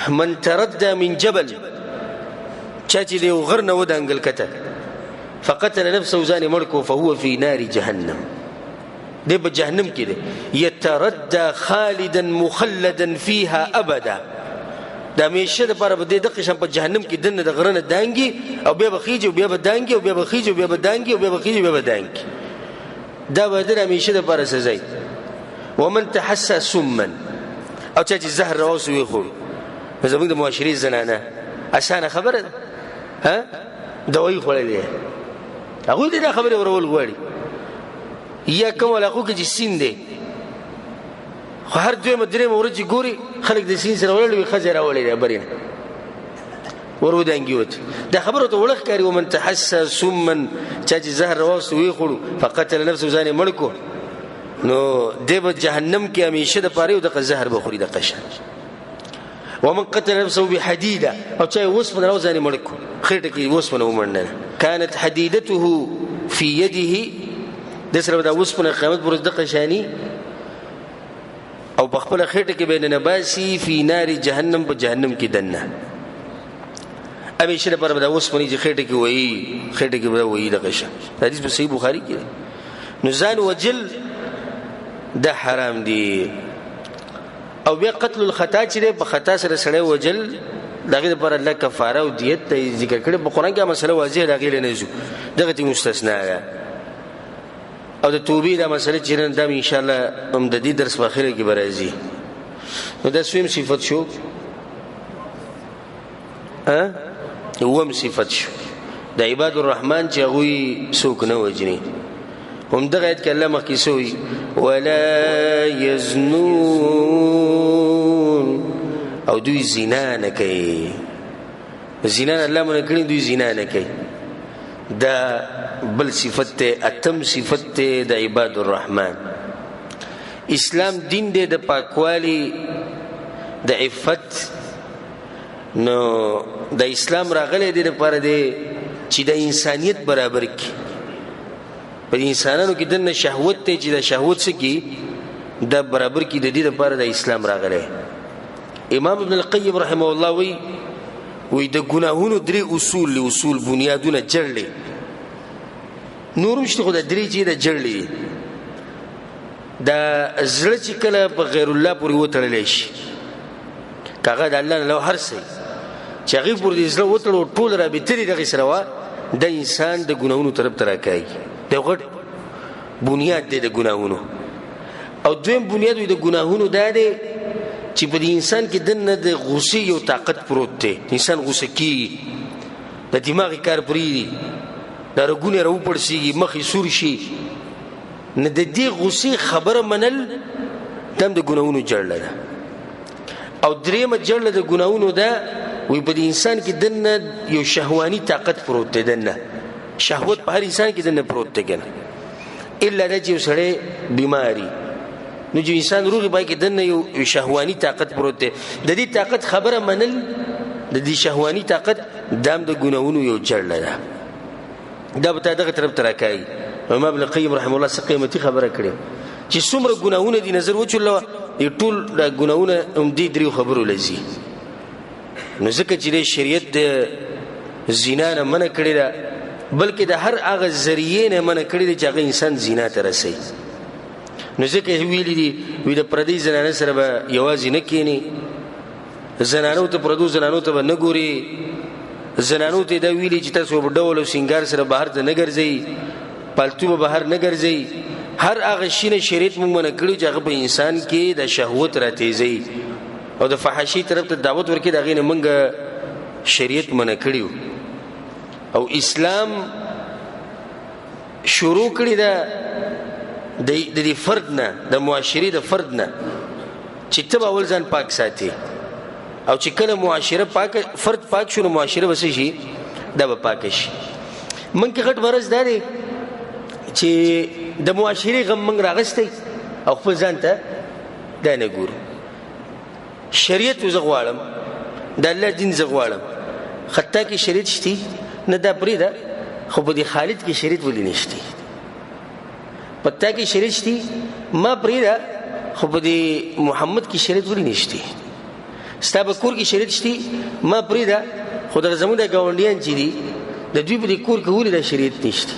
من تردى من جبل چاچی دی غرنه ودانګل کته فقتل نفسه ځان مړکو فهو في نار جهنم دی په جهنم کې دی يتردى خالدا مخلدا فيها ابدا دا میشه د پر بده د قشم په جهنم کې دنه د غرنه دانګي او بیا بخیج او بیا بدانګي او بیا بخیج او بیا بدانګي او بیا بخیج او بیا بدانګي دا به د میشه د پر سزا ومن تحسى سما او چاچی زهر راوسوي خو زموږ د معاشري زنانه اسانه خبره ده ها دوی خورلې هغه دې دا خبره ورول غواړي یا کوم لا خو کې سین دی خو هر دوی مدري مورځي ګوري خلک د سین سره ولې خزر اولې برینه ورو دانګیوت دا خبره ته ولخ کاری ومن تحسى سما چې زهر راوس وی خړو فقتل نفسه ځان مړکو نو دیو جهنم کې همیشه د پاره او د زهر بخوري د قشن ومن قتل نفسه بحديده او چا وسمنه روزاني مړکو خېټه کې وسمنه ومننه كانت حديدته في يده د سره د وسمنه قیامت پر د قشانی او بخپل خېټه کې بینه نباسي في نار جهنم په جهنم کې دنه همیشه پر د وسمنه چې خېټه کې وایي خېټه کې وایي د قشن حدیث په صحیح بخاری کې نو ځان وجل د حرام دي او بیا قتل الخطا چې په خطا سره سره وجل دغه لپاره الله کفاره او دیت ته ذکر کړي په قران کې مسله واضح راغلی نه زو دغه ته مستثنا ده او د توبې د مسله چې نن د ان شاء الله هم د دې درس په اخر کې برازي نو د سویم صفات شو هو صفات شو د عباد الرحمن چې هغه څوک نه وجني هم دغه ایت کې الله مخکې سوی ولا يزنون او دوی زنا نه کوي زنا الله مونږ کړی دوی زنا نه کوي دا بل صفت اتم صفت د عباد الرحمن اسلام دین دې د پاکوالي د عفت نو د اسلام راغلي دې لپاره دې چې د انسانيت برابر کی په انسانانو کې دنه شهوت ته چې د شهوت سکی د برابر کې د دې لپاره د اسلام راغلی. امام ابن القیم رحمه الله وی د ګناهونو درې اصول بنیادونه جړلې نورم شته خو د درې چې د جړلې د زړه چې کله په غیر الله پورې وتړلی شي کاغه د الله نه هر څه چې هغه پورې زړه وتړو ټول را بهتري دغه سره وا د انسان د ګناهونو طرف ته راکایي. د غټ بنیاد دی د ګناهونو. او دویم بنیاد د ګناهونو دا دی چې په انسان کې دنه د غصې یو طاقت پروت دی. انسان غصه کی د دماغي کار پری د رګونه راو پړسیږي مخې سور شي نه د دې غصې خبره منل دم د ګناهونو جړل ده. او درېمه جړل د ګناهونو ده وی په انسان کې دنه یو شهواني طاقت پروت دی. دنه شهوت په هر انسان کې دنه پروت دی کنه الا د چې سړی بیماری نو چې انسان روغي پای کې دنه یو شهواني طاقت پروت دی. د دې طاقت خبره منل د دې شهواني طاقت دام د ګناهونو یو جړل ده. دا به دغه طرف ته راکایي. امام ابن القیم رحمه الله قیمتي خبره کړې چې څومره ګناهونه دي نظر وچول یو ټول د ګناهونه هم دي درې خبرو لذي. نو ځکه چې شریعت د زنا نه منع کړی ده بلکې د هر هغه ذریعې نه منع کړی دی چې هغه انسان زنا ته رسي. نو ځکه ویلي دي وی د پردي زنانه سره به یوازې نه کینی زنانو ته پردو زنانو ته به نه ګوري زنانو ته دا ویلي چې تاسو په ډول او سنگار سره بهر ته نه ګرځئ پالتو به بهر نه ګرځئ. هر هغه شینه شریعت موږ منع کړی چې هغه په انسان کې د شهوت راتېزي او د فحاشي طرف ته دعوت ورکړي دا غینه موږ شریعت منع کړیو. او اسلام شروع کړی دا د فرد نه د معاشري د فرد نه چې ته اول ځان پاک ساتي او چې کله معاشره پاک فرد پاک شونه معاشره وسې شي دا به پاک شي. من کې غټ مرز دا دی چې د معاشري غم من راغستې او خپل ځان ته دا نه ګورو. شریعت وزغوالم د الله دین زغوالم خطا کې شریعت شتي نه دا پریدا خو په دې خالد کې شریعت ولې نشتی پتا کې شریعت شتي ما پریدا خو په دې محمد کې شریعت ولې نشتی ستاب کور کې شریعت شتي ما پریدا خو د زموږ د گاونډیان چې دي د دوی په کور کې ولې د شریعت نشتی.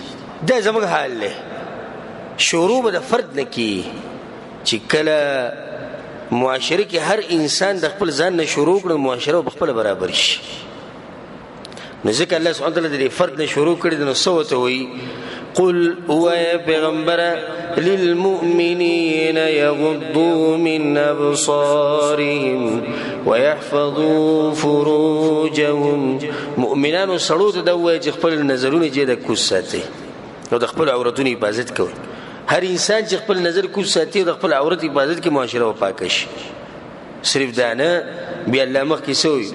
دا زموږ حال له شروع به د فرد نه کی چې کله معاشره کې هر انسان د خپل ځان نه شروع کړي معاشره په خپل برابر شي. نو ځکه الله سبحانه وتعالى د فرد نه شروع کړي نو سوته وي قل هو يا پیغمبر للمؤمنين يغضوا من ابصارهم ويحفظوا فروجهم. مؤمنانو سړو ته دوی چې خپل نظرونه چې د کوز ساتي او د خپل عورتونو حفاظت کوي. هر انسان چې خپل نظر کوز ساتي او د خپل عورت حفاظت کوي معاشره پاک شي. صرف دانه بیا الله مخ کې سوی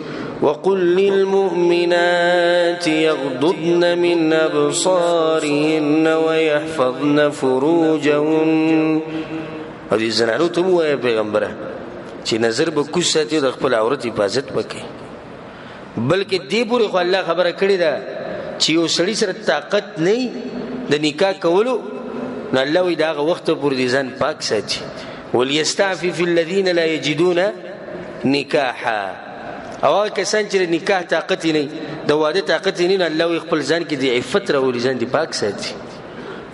وقل للمؤمنات يغضضن من أبصارهن ويحفظن فروجهن. او دې زنانو ته وایي پیغمبره چې نظر به کوز ساتي او د خپل عورت حفاظت وکړي. بلکې دې پورې خو الله خبره کړې ده چې یو سړي سره طاقت نه د نکاح کولو نو الله وی داغه وخت پورې ځان پاک ساتي. وليستعفف الذين لا يجدون نکاحا. او کسان چې نکاح طاقت نه د واده طاقت نه الله خپل ځان کې د عفت راولي ځان دی پاک ساتي.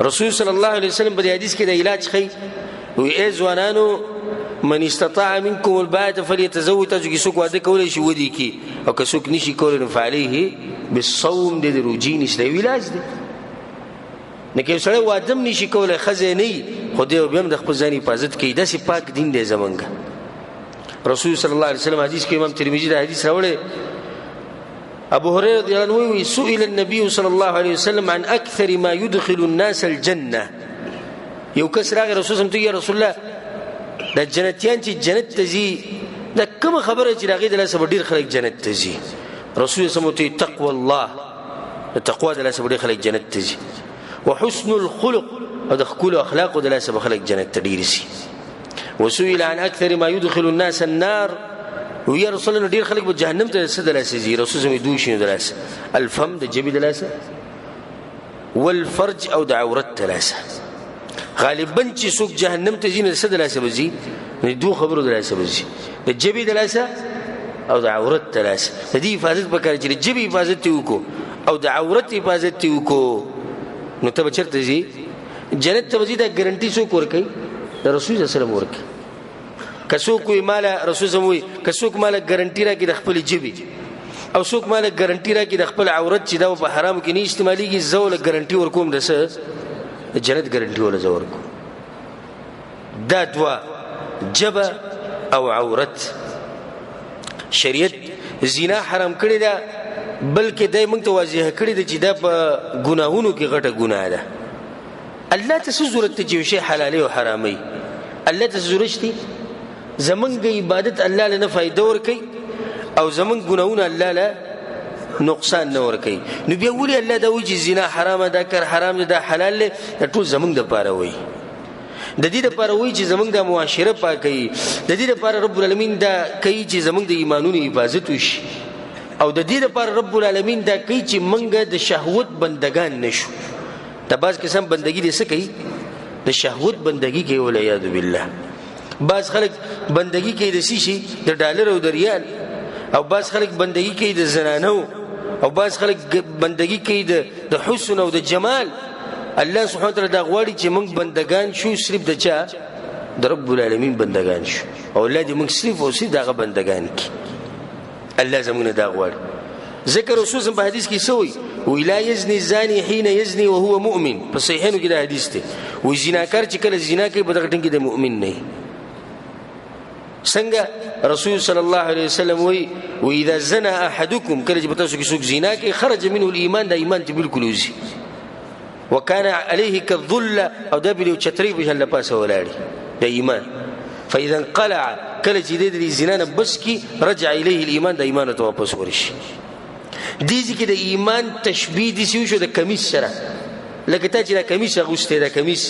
رسول صلی الله علیه وسلم په حدیث کې د علاج خي وی ای ځوانانو من استطاع منكم الباءة فليتزوج. تاسو کې څوک واده کولای شي ودی کی او که څوک نشي کولای نو فعليه بالصوم د روجي نشي علاج دی. نه کې سره واجب نشي کولای خزینه خدای به هم د خپل ځان حفاظت کوي. داسې پاک دین دی زمونږ. رسول صلی الله علیه وسلم حدیث کې امام ترمذی دا حدیث راوړی ابو هريره رضی الله عنه سئل النبي صلى الله عليه وسلم عن اكثر ما يدخل الناس الجنه. یو کس راغی رسول صلی الله علیه وسلم ته رسول الله د جنتیان چې جنت ته ځي دا کوم خبره چې راغی د لاسه ډیر خلک جنت ته ځي. رسول صلی الله علیه وسلم تقوا الله تقوا د لاسه ډیر خلک جنت ته ځي وحسن الخلق او د خلق اخلاق د لاسه خلک جنت ته ډیر ځي. وسئل عن اكثر ما يدخل الناس النار. ويا رسول الله ډیر خلک په جهنم ته سدل اسي. رسول الله دوی شنو دلاسه الفم د جبي دلاسه والفرج او د عورت تلاسه غالبا چې څوک جهنم ته ځي نه څه د لاسه به ځي دوه خبرو د لاسه به ځي د ژبې د لاسه او د عورت د لاسه د دې حفاظت پکار چې د ژبې حفاظت یې وکړو او د عورت حفاظت یې وکړو نو ته به چېرته ځي جنت ته به ځي دا ګرنټي څوک ورکوي د رسول صلی الله علیه وسلم ورکوي که څوک وایي ماله رسول صلی الله علیه وسلم وایي که څوک ماله ګرنټي راکړي د خپلې ژبې او څوک ماله ګرنټي راکړي د خپل عورت چې دا په حرامو کې نه استعمالېږي زه وله ګرنټي ورکوم د څه د جنت ګرنټي وله زه ورکوم دا دوه ژبه او عورت شریعت زنا حرام کړی ده بلکې دای موږ ته واضح کړی ده چې دا په ګناهونو کې غټه ګناه ده الله ته څه ضرورت ته چې شی حلالي او حرامي الله ته ضرورت شته زمونږ عبادت الله له نه فائدہ ورکي او زمونږ ګناهونه الله له نقصان نه ورکي نو بیا ولي الله دا وجه زنا حرام ده کر حرام ده حلال له ټول زمونږ د پاره وي د دې لپاره وایي چې زمونږ د معاشره پاکي د دې لپاره رب العالمین دا کوي چې زمونږ د ایمانونو حفاظت وشي او د دې لپاره رب العالمین دا کوي چې موږ د شهوت بندگان نشو د باز قسم بندگی دې څه کوي د شهوت بندگی کوي ولعیاذ بالله باز خلک بندگی کوي د شي د ډالر او د ریال او باز خلک بندگی کوي د زنانو او باز خلک بندگی کوي د حسن او د جمال الله سبحانه وتعالى دا غواړي چې موږ بندگان شو صرف د چا د رب العالمین بندگان شو او الله دې موږ صرف او صرف دغه بندگان کی الله زموږ دا غواړي ذکر رسول په حدیث کې سوی ولا يزني الزاني حين يزني وهو مؤمن په صحیحانو کې دا حدیث دی و زناکار چې کله زنا کوي په دغه ټینګ کې د مؤمن نه څنګه رسول صلی الله علیه وسلم وی و اذا زنا احدكم کله چې تاسو کې څوک زنا کوي خرج منه الايمان دا ایمان ته بالکل وځي وكان عليه كالظل او دبل چتری به الله پاسه ولاړي د ایمان فاذا انقلع کله چې د زنا نه بس کی رجع الیه الايمان د ایمان ته واپس ورشي دي چې د ایمان تشبیه دي شو د کمیس سره لکه ته چې د کمیس اغوسته د کمیس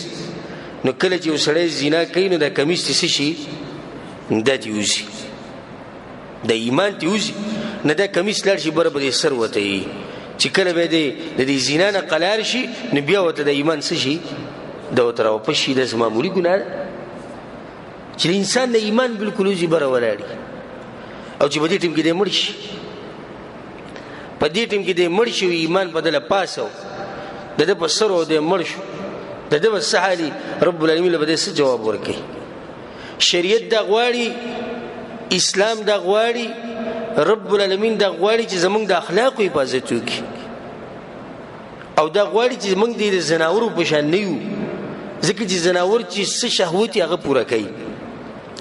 نو کله چې وسړی زنا کوي نو د کمیس څه شي د دیوزي د ایمان دیوزي نه د کمیس لار شي برابر سر وته چې کله به د دې زنا نه قلار شي نو بیا وته د ایمان څه شي د وتر او پشي د معمولی ګناه چې انسان د ایمان بالکل زی بر ولاړي او چې په دې ټیم کې د مړ شي په دې ټیم کې د مړ شي ایمان بدله پاسو د په سر او د مړ شو د وسحالي رب العالمین له بده څه جواب ورکړي شریعت د غواړي اسلام د غواړي رب العالمین د غواړي چې زمونږ د اخلاق حفاظت وکړي او د غواړي چې زمونږ د زناورو په شان نه یو ځکه چې زناور چې څه شهوت هغه پوره کوي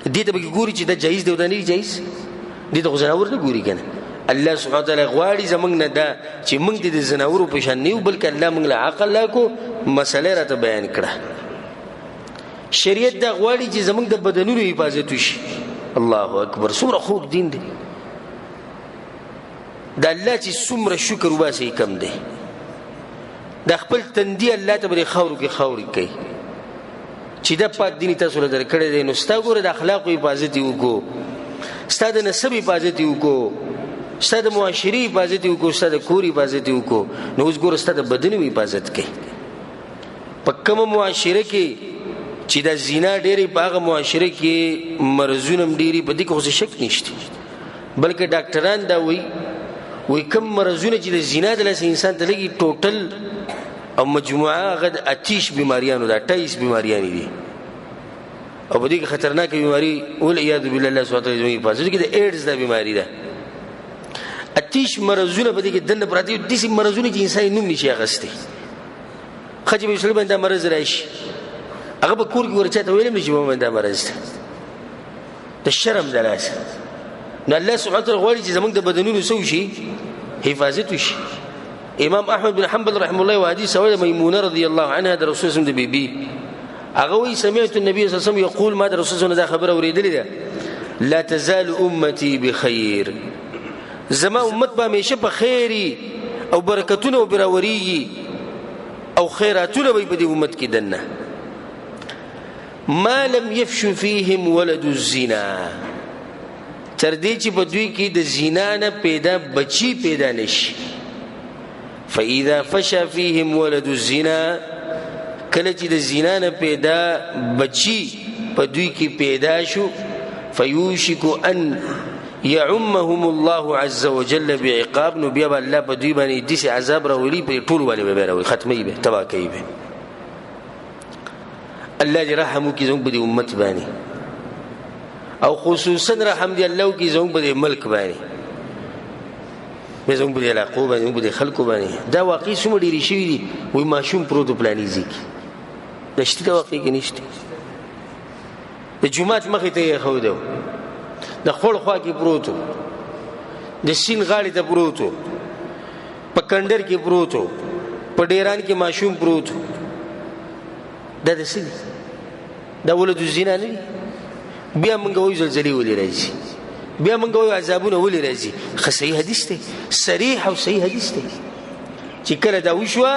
دې ته به ګوري چې دا جایز دی او دا نه جایز دې ته زناور نه ګوري کنه الله سبحانه وتعالى غواړي زمونږ نه دا چې موږ د زناورو په شان نه یو بلکې الله موږ له عقل لا کو مسله راته بیان کړه شریعت دا غواړي چې زمونږ د بدنونو حفاظت وشي الله اکبر څومره خوږ دین دی دا الله چې څومره شکر وباسي کم دی د خپل تندي الله ته بری خاورو کې خاوري کوي چې د پات دین تاسو له درکړې دي نو ستا ګوره د اخلاق حفاظت وکړو ستا د نسب حفاظت وکړو ستا د معاشري حفاظت وکړو ستا د کور حفاظت وکړو نو اوس ګوره ستا د بدن حفاظت کوي په کوم معاشره کې چې د زنا ډېری په هغه معاشره کې مرزونه ډېری په دې کې خو شک نشته بلکې ډاکټران دا وی کوم مرزونه چې د زنا د لاس انسان ته لګي ټوټل او مجموعه غد اتیش بیماریانو دا 28 بیماریان دي او په دې کې خطرناک بیماری ول عیاذ بالله الله سبحانه وتعالى حفاظت کې د ایډز د بیماری ده اتیش مرزونه په دې کې دنه پراتی دي چې مرزونه چې انسان نوم نشي اغسته خجب یې سره باندې مرز راشي هغه به کور کې ورچاته ویل نشي باندې مرز د شرم دلاسه نو الله سبحانه وتعالى غواړي چې زمونږ د بدنونو سو شي حفاظت وشي امام احمد بن حنبل رحمه الله وحديث سوى ميمونه رضي الله عنها د رسول الله د بیبي هغه وی سمعت النبي صلى الله عليه وسلم يقول ما د رسول الله دا خبره اوریدلې ده لا تزال امتي بخير زما امت به همیشه په خیری او برکتونه او براوري او خیراتونه به په دې امت کې دنه ما لم يفش فيهم ولد الزنا تر دې چې په دوی کې د زنا نه پیدا بچي پیدا نشي فاذا فشى فيهم ولد الزنا کله چې د زنا نه پیدا بچي په دوی کې پیدا شو فيوشك ان يعمهم الله عز وجل بعقاب نو بیا الله په دوی باندې داسې عذاب راولي په ټول باندې به راولي ختمي به تبا کوي به الله دې رحم وکړي زموږ په امت باندې او خصوصا رحم دې الله وکړي زموږ په ملک باندې به زموږ په علاقو باندې زموږ په خلکو باندې دا واقعي څومره ډېری شوي دي وایي ماشوم پروت پلاني ځي کې نشته دا واقعي کې نشته د جومات مخې ته یې ښودو د خور خوا کې پروت د سین غاړې ته پروت په کندر کې پروت په ډیران کې ماشوم پروت دا د څه دي دا ولد الزنا نه دي بیا موږ وایو زلزلې ولې راځي بیا موږ وایو عذابونه ولې راځي خو صحیح حدیث دی صریح او صحیح حدیث دی چې کله دا وشوه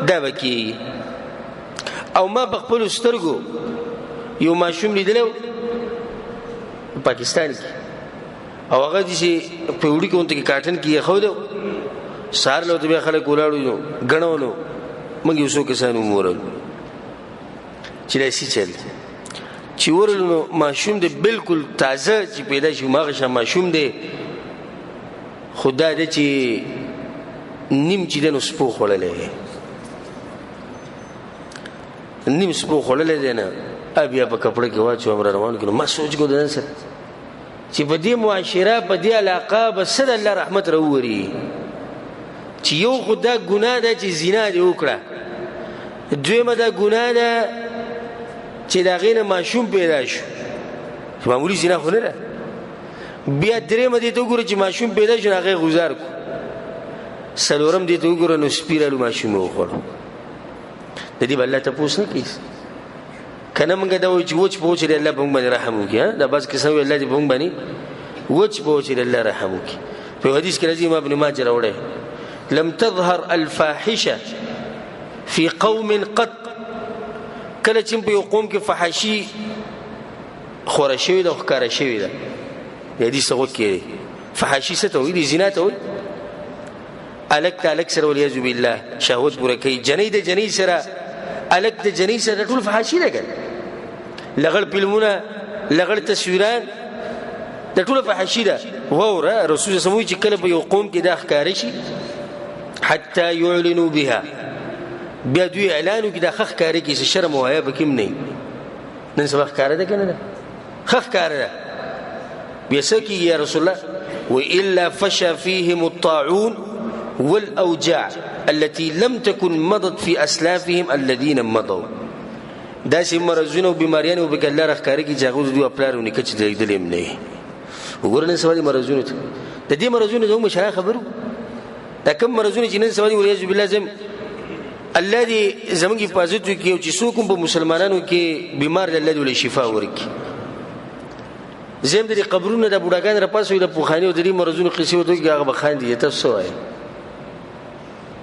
دا به کېږي او ما په خپلو سترګو یو ماشوم لیدلی پاکستان کې او هغه چې په وړي کې اونته کې کاټن کې خو سار له بیا خلک ولاړو غنونو موږ یو څو کسانو مورل چې لاسي چل چې ورلو ماشوم دې بالکل تازه چې پیدا شي ماغه ماشوم دې خدا دې چې نیم چې دنو سپو خړلې نیم سپو خړلې دې نه بیا په کپڑے کې واچو امر روان کړو ما سوچ کو دنه سره چې په دې معاشره په دې علاقه بسد الله رحمت راووري چې یو خدا ګناه ده چې زنا دی وکړه دویمه ده ګناه ده چې دا غینه ماشوم پیدا شو معمولی زنا خو نه ده بیا درېمه دې ته وګوره چې ماشوم پیدا شو هغه گزار کو سلورم دې ته وګوره نو سپیرالو ماشوم وخورو د دې بل ته پوښتنه کوي کنه موږ دا وایو چې وچ پوښتنه الله په موږ باندې رحم وکړي دا بس کیسه وی الله دې په موږ باندې وچ پوښتنه الله رحم وکړي په حدیث کې راځي ابن ماجه راوړی لم تظهر الفاحشه في قوم قط کله چې په یو قوم کې فحاشي خوره شوی ده ښکاره شوی ده حدیث وکړي فحاشي څه ته وایي زنا ته وایي الک سره ولیاذ بالله شهوت پوره کوي جنې د جنې سره الک د جنې سره ټول فحاشي ده لغړ فلمونه لغړ تصویران د ټول فحاشي ده ووره رسول سموي چې کله په یو قوم کې دا ښکاره شي حتى يعلنوا بها بیا دوی اعلانو کې دا خخ کاری کې شرم او حیا بکیم نه نن سبا ښکاره ده کنه خخ کاره ده بیا سکی یا رسول الله والا فشى فيهم الطاعون والاوجاع التي لم تكن مضت في اسلافهم الذين مضوا دا چې مرزونه او بیماریان او بګل راخکاری کې جاغو دوی خپلارونه کې چې دلیم نه وګورئ سوالي مرزونه د دې مرزونه زموږ مشره خبرو دا کوم مرزونه چې نن سوالي ولې بالله زم الله دې زموږ حفاظت وکړي او چې څوک په مسلمانانو کې بیمار دی الله دې شفا ورکړي زم دې قبرونه د بوډاګان را پاسوي د پوخانی او د دې مرزونو قصې وته کې هغه بخان دي تاسو وایي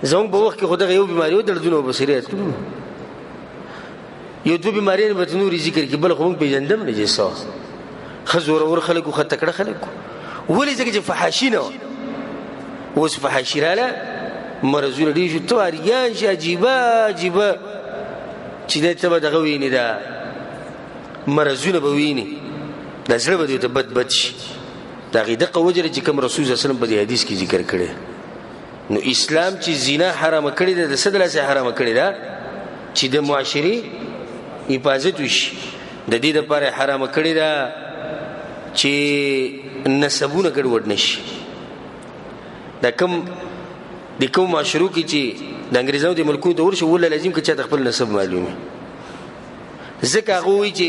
زموږ په وخت کې خدای یو بیماری او دردونه بصیرت یو دو بیماری به نور ذکر کې بل خو پیژندم نه جسا خزور اور خلکو خط کړه خلکو ولې ځکه چې فحاشي نه اوس فحاشي رااله مرزونه دي چې تواریان شي عجيبه چې دته به دغه ویني دا مرزونه به ویني د زړه به ته بد شي دا غیده قوجره چې کوم رسول صلی الله علیه وسلم په حدیث کې ذکر کړي نو اسلام چې زنا حرام کړی ده د صدله سره حرام کړی ده چې د معاشري حفاظت وشي د دې لپاره حرام کړی ده چې نسبونه ګډوډ نشي دا کوم معاشرو کې چې د انګریزانو د ملکونو ته ورشي ول لازم کې چې خپل نسب معلومه ځکه هغه وایي چې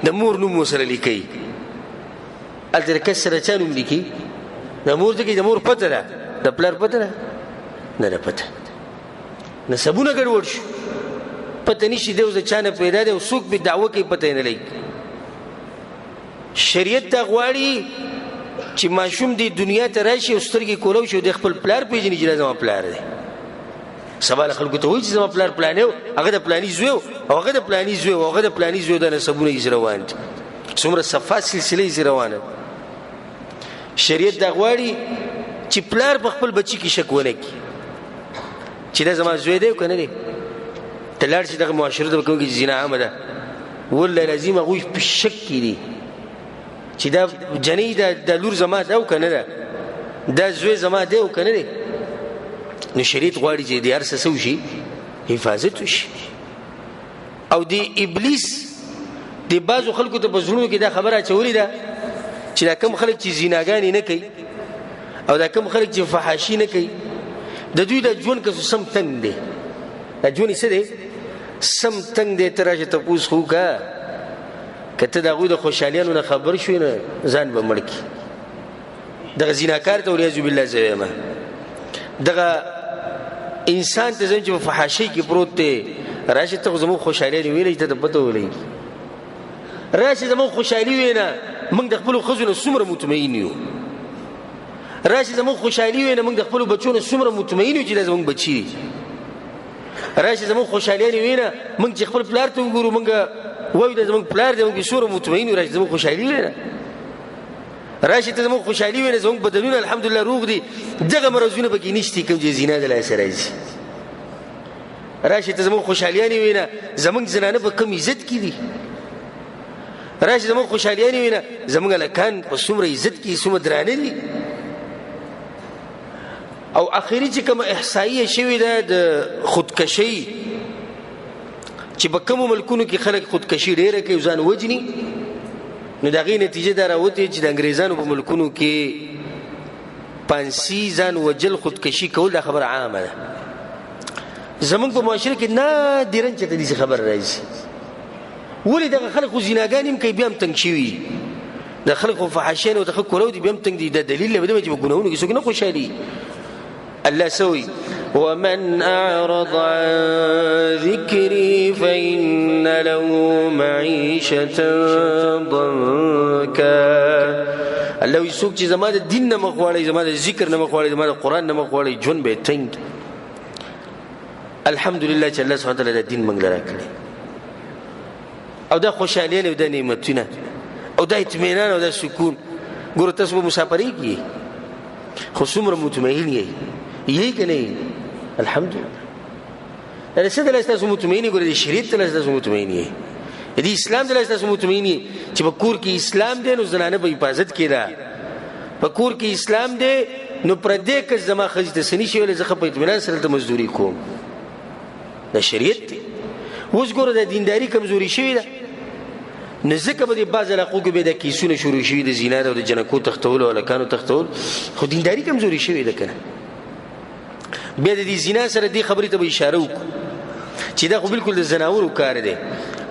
د مور نوم سره لیکي الته کسره چالو لیکي د مور دغه د مور پته ده د پلار پته ده نه پته نسبونه ګډوډ شي پته نشي دیو ځ چانه پیدا دی او څوک به دعوه کوي پته نه لګي شریعت ته غواړي چې ماشوم دی دنیا ته راشي او سترګې کولو شو د خپل پلار پیژني چې زما پلار دی سبا خلکو ته وایي چې زما پلار پلانیو هغه د پلاني زوی او هغه د پلاني زوی او هغه د پلاني زوی د نسبونه یې روان دي څومره صفات سلسله یې روانه شریعت دا غواړي چې پلار په خپل بچی کې شک ونه کړي چې دا زما زوی دی کنه دی ته لاړ شي دغه معاشره ته کوم کې زنا عامه ده والله لازم هغوی په شک کې دي چې دا جنۍ د لور زما ده او کنه ده دا زوی زما دی او کنه دی نو شریعت غواړي چې د هر څه وشي حفاظت وشي او د ابلیس د بعضو خلکو ته په زړونو کې دا خبره اچولې ده چې دا کم خلک چې زیناګانې نه کوي او دا کم خلک چې فحاشي نه کوي د دوی د ژوند کسو سم تنګ دی دا ژوند یې څه دی سم تنګ دی ته راشه تپوس خو وکړه که ته د هغوی د خوشحالیانو نه خبر شوې نه ځان به مړ کړي دغه زیناکار ته والعیاذ بالله زه وایم دغه انسان ته زم چې په فحاشۍ کې پروت دی راشه ته زموږ خوشحالي ویلې ته د پته ولې راشه زموږ خوشحالي وینا موږ د خپل ښځو نه څومره مطمئن یو راشه زموږ خوشحالي وینا موږ د خپل بچو نه څومره مطمئن یو چې زموږ بچي راشه زموږ خوشحالي وینا موږ چې خپل پلار ته وګورو موږ وایو د زموږ پلار دی موږ څومره مطمئن یو راشه زموږ خوشحالي وینا راشه ته زموږ خوشحالي وینا زموږ بدنونه الحمدلله روغ دي دغه مرزونه پکې نشته کوم چې زنا د لاسه راځي راشه ته زموږ خوشحالیانې وینا زموږ زنانه په کم عزت کې دي راشه زموږ خوشحالیانې وینا زموږ هلکان په څومره عزت کې څومره درانه دي او اخري چې کومه احصایه شوې ده د خودکشۍ چې په کومو ملکونو کې خلک خودکشي ډېره کوي ځان وجني نو د هغې نتیجه دا راوتې چې د انګریزانو په ملکونو کې پانسي ځان وجل خودکشي کول دا خبره عامه ده زمونږ په معاشره کې نادرا چې ته داسې خبره راځي ولې دغه خلک خو زیناګانې هم کوي بیا هم تنګ شوي د خلک خو فحاشیان او د خلک کولو دي بیا هم تنګ دي دا دلیل له چې په ګناهونو کې څوک نه خوشحالي الله سوي ومن أعرض عن ذكري فإن له معيشة ضنكا الله يسوق چې زما د دین نه مخواړي زما د ذکر نه مخواړي زما د قرآن نه مخواړي ژوند به تنګ الحمدلله چې الله سبحانه وتعالی د دین موږ لره کړی او دا خوشحالي او د نعمتونه او د اطمینان او د سکون ګوره تاسو په مسافرۍ کې خو څومره مطمئن یې کنه الحمدلله دا څه دلته تاسو مطمئن ګورئ د شریعت ته تاسو مطمئن یې د اسلام ته تاسو مطمئن یې چې په کور کې اسلام دی نو زنانه په حفاظت کې ده په کور کې اسلام دی نو پر دې کې زما خځې ته سني شي ولې زه په اطمینان سره ته مزدوري کوم د شریعت اوس ګوره د دینداری کمزوري شوې ده نو ځکه به د بعض علاقو کې به د کیسونه شروع شوي د زنا او د جنکو تختول او هلکانو تختول خو دینداری کمزوري شوې ده کنه بیا د دې زنا سره دې خبرې ته به اشاره وکړو چې دا خو بالکل د زناورو کار دی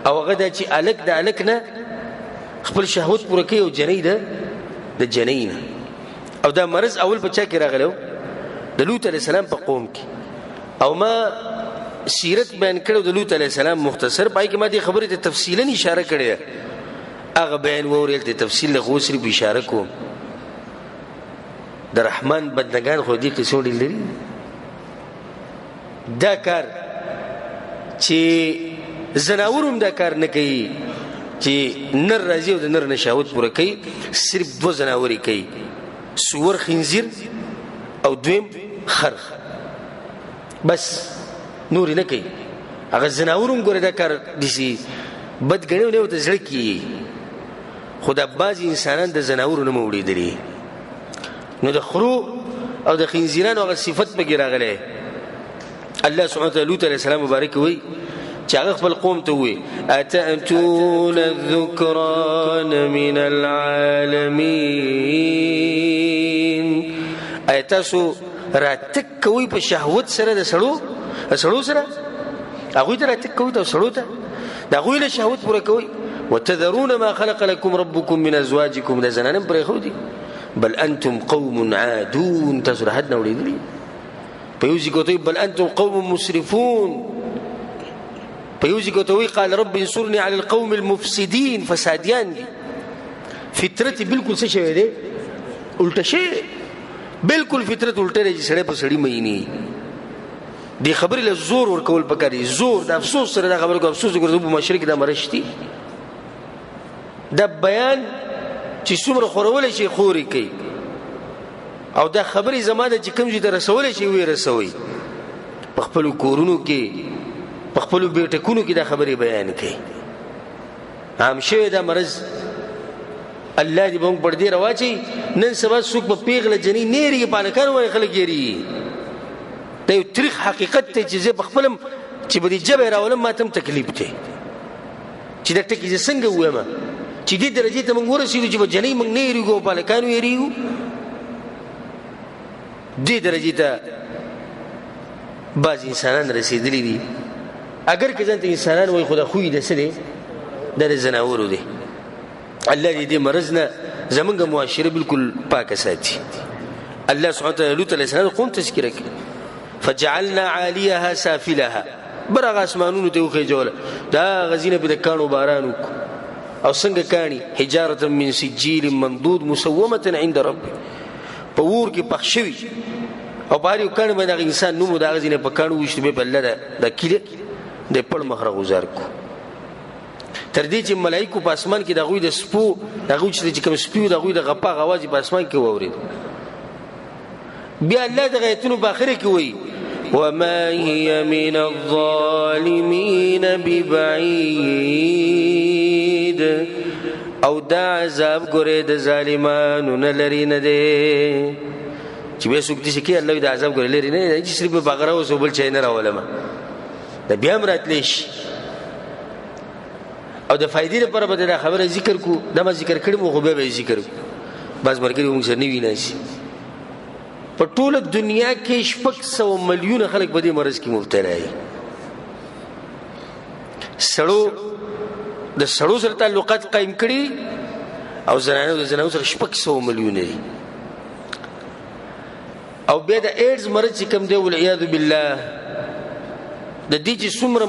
او هغه دا چې الک د الک نه خپل شهوت پوره کوي او جنۍ ده د جنۍ نه او دا مرض اول په چا کې راغلی د لوط علیه السلام په قوم کې او ما سیرت بیان کړو د لوط علیه السلام مختصر پای کې ما دې خبرې ته تفصیلا اشاره کړې هغه بیان وورل ته تفصیل له غوسری په اشاره کوم د رحمان بدنګان خو دې کې څوړي لري دا کار چې زناورم دا کار نه کوي چې نر راځي او د نر نشاوت پوره کوي صرف دو زناوري کوي سور خنزیر او دویم خر بس نور نه کوي هغه زناورم ګوره دا کار دسی بد غنیو نه وته زړه کی خدا بعض انسانان د زناورو نه موړي دي نو د خرو او د خنزیرانو هغه صفت په کې راغله الله سبحانه وتعالى لوط عليه السلام مبارک وي چې هغه خپل قوم ته وي اتاتون الذکران من العالمین ایتاسو راتک کوي په شهوت سره د سړو سره هغه ته راتک کوي ته سړو ته دا غوی له شهوت پوره کوي وتذرون ما خلق لكم ربكم من ازواجكم د زنانم پرې خو دي بل انتم قوم عادون تسرحدنا وليدلي فيوزي قوتوي بل أنتم قوم مسرفون فيوزي قوتوي قال رب انصرني على القوم المفسدين فساديان دي فطرتي بالکل څه شوی دی الټه شی بالکل فطرت الټه دی چې سړی په سړی مېنی دی خبرې له زور ورکول پکاري زور د افسوس سره دا خبره کو افسوس ګرځو په مشرک دا مرشتي دا بیان چې څومره خورول شي خوري کوي او دا خبرې زماده چې کوم ځای ته رسول شي وي رسوي په خپل کورونو کې په خپل بیٹکونو کې دا خبرې بیان کوي. عام شوی دا مرض الله دې موږ پر دې رواچي. نن سبا څوک په پیغله جنې نیری پالکان وای خلک یری. دا یو تاریخ حقیقت ته چې زه بخپلم چې به دې جبه راولم ماتم تکلیف ته چې دا ټکی زه څنګه وایم چې دې درجه ته موږ ورسېدو چې په جنې موږ نیری ګو پالکان یریو. دې درجه ته بعض انسانان رسیدلی دي. اگر که ځان ته انسانان وای خدا خوې د څه دی د زناورو دی. الله دې مرض نه زمونږ معاشره بالکل پاکه ساتي. الله سبحانه وتعالى لوط علیه السلام قوم تذکره کوي فجعلنا عاليها سافلها برغ اسمانونو ته وخی جوړه دا غزینه په کانو بارانو او څنګه کانی حجاره من سجيل منضود مسومه عند رب په ور کې پخښوي او باري کانو باندې انسان نو دا غزینه په کانو وشته په الله د کله د پړ مخره گزار کو تر دې چې ملائکه په اسمان کې د غوی د سپو د غوی چې کوم سپیو د غوی د غپا غواز په اسمان کې وورید. بیا الله د غیتونو په اخر کې وایي وما هي من الظالمين ببعيد او دا عذاب ګره د ظالمانو نه لري نه دی چې به څوک دې کې الله د عذاب ګره لري نه چې صرف بغره او سوبل چای نه راولم دا بیا مراتلیش او د فائدې لپاره به دا خبره ذکر کو دا ما ذکر کړم خو به ذکر کو بس مرګري موږ سره نیوي نشي. په ټوله دنیا کې 600 ملیون خلک په دې مرض کې مبتلا دي. د سړو سره تعلقات قائم کړي او زنانو سره 600 ملیون دي. او بیا د ایډز مرض چې کوم دی والعیاذ بالله د دې چې څومره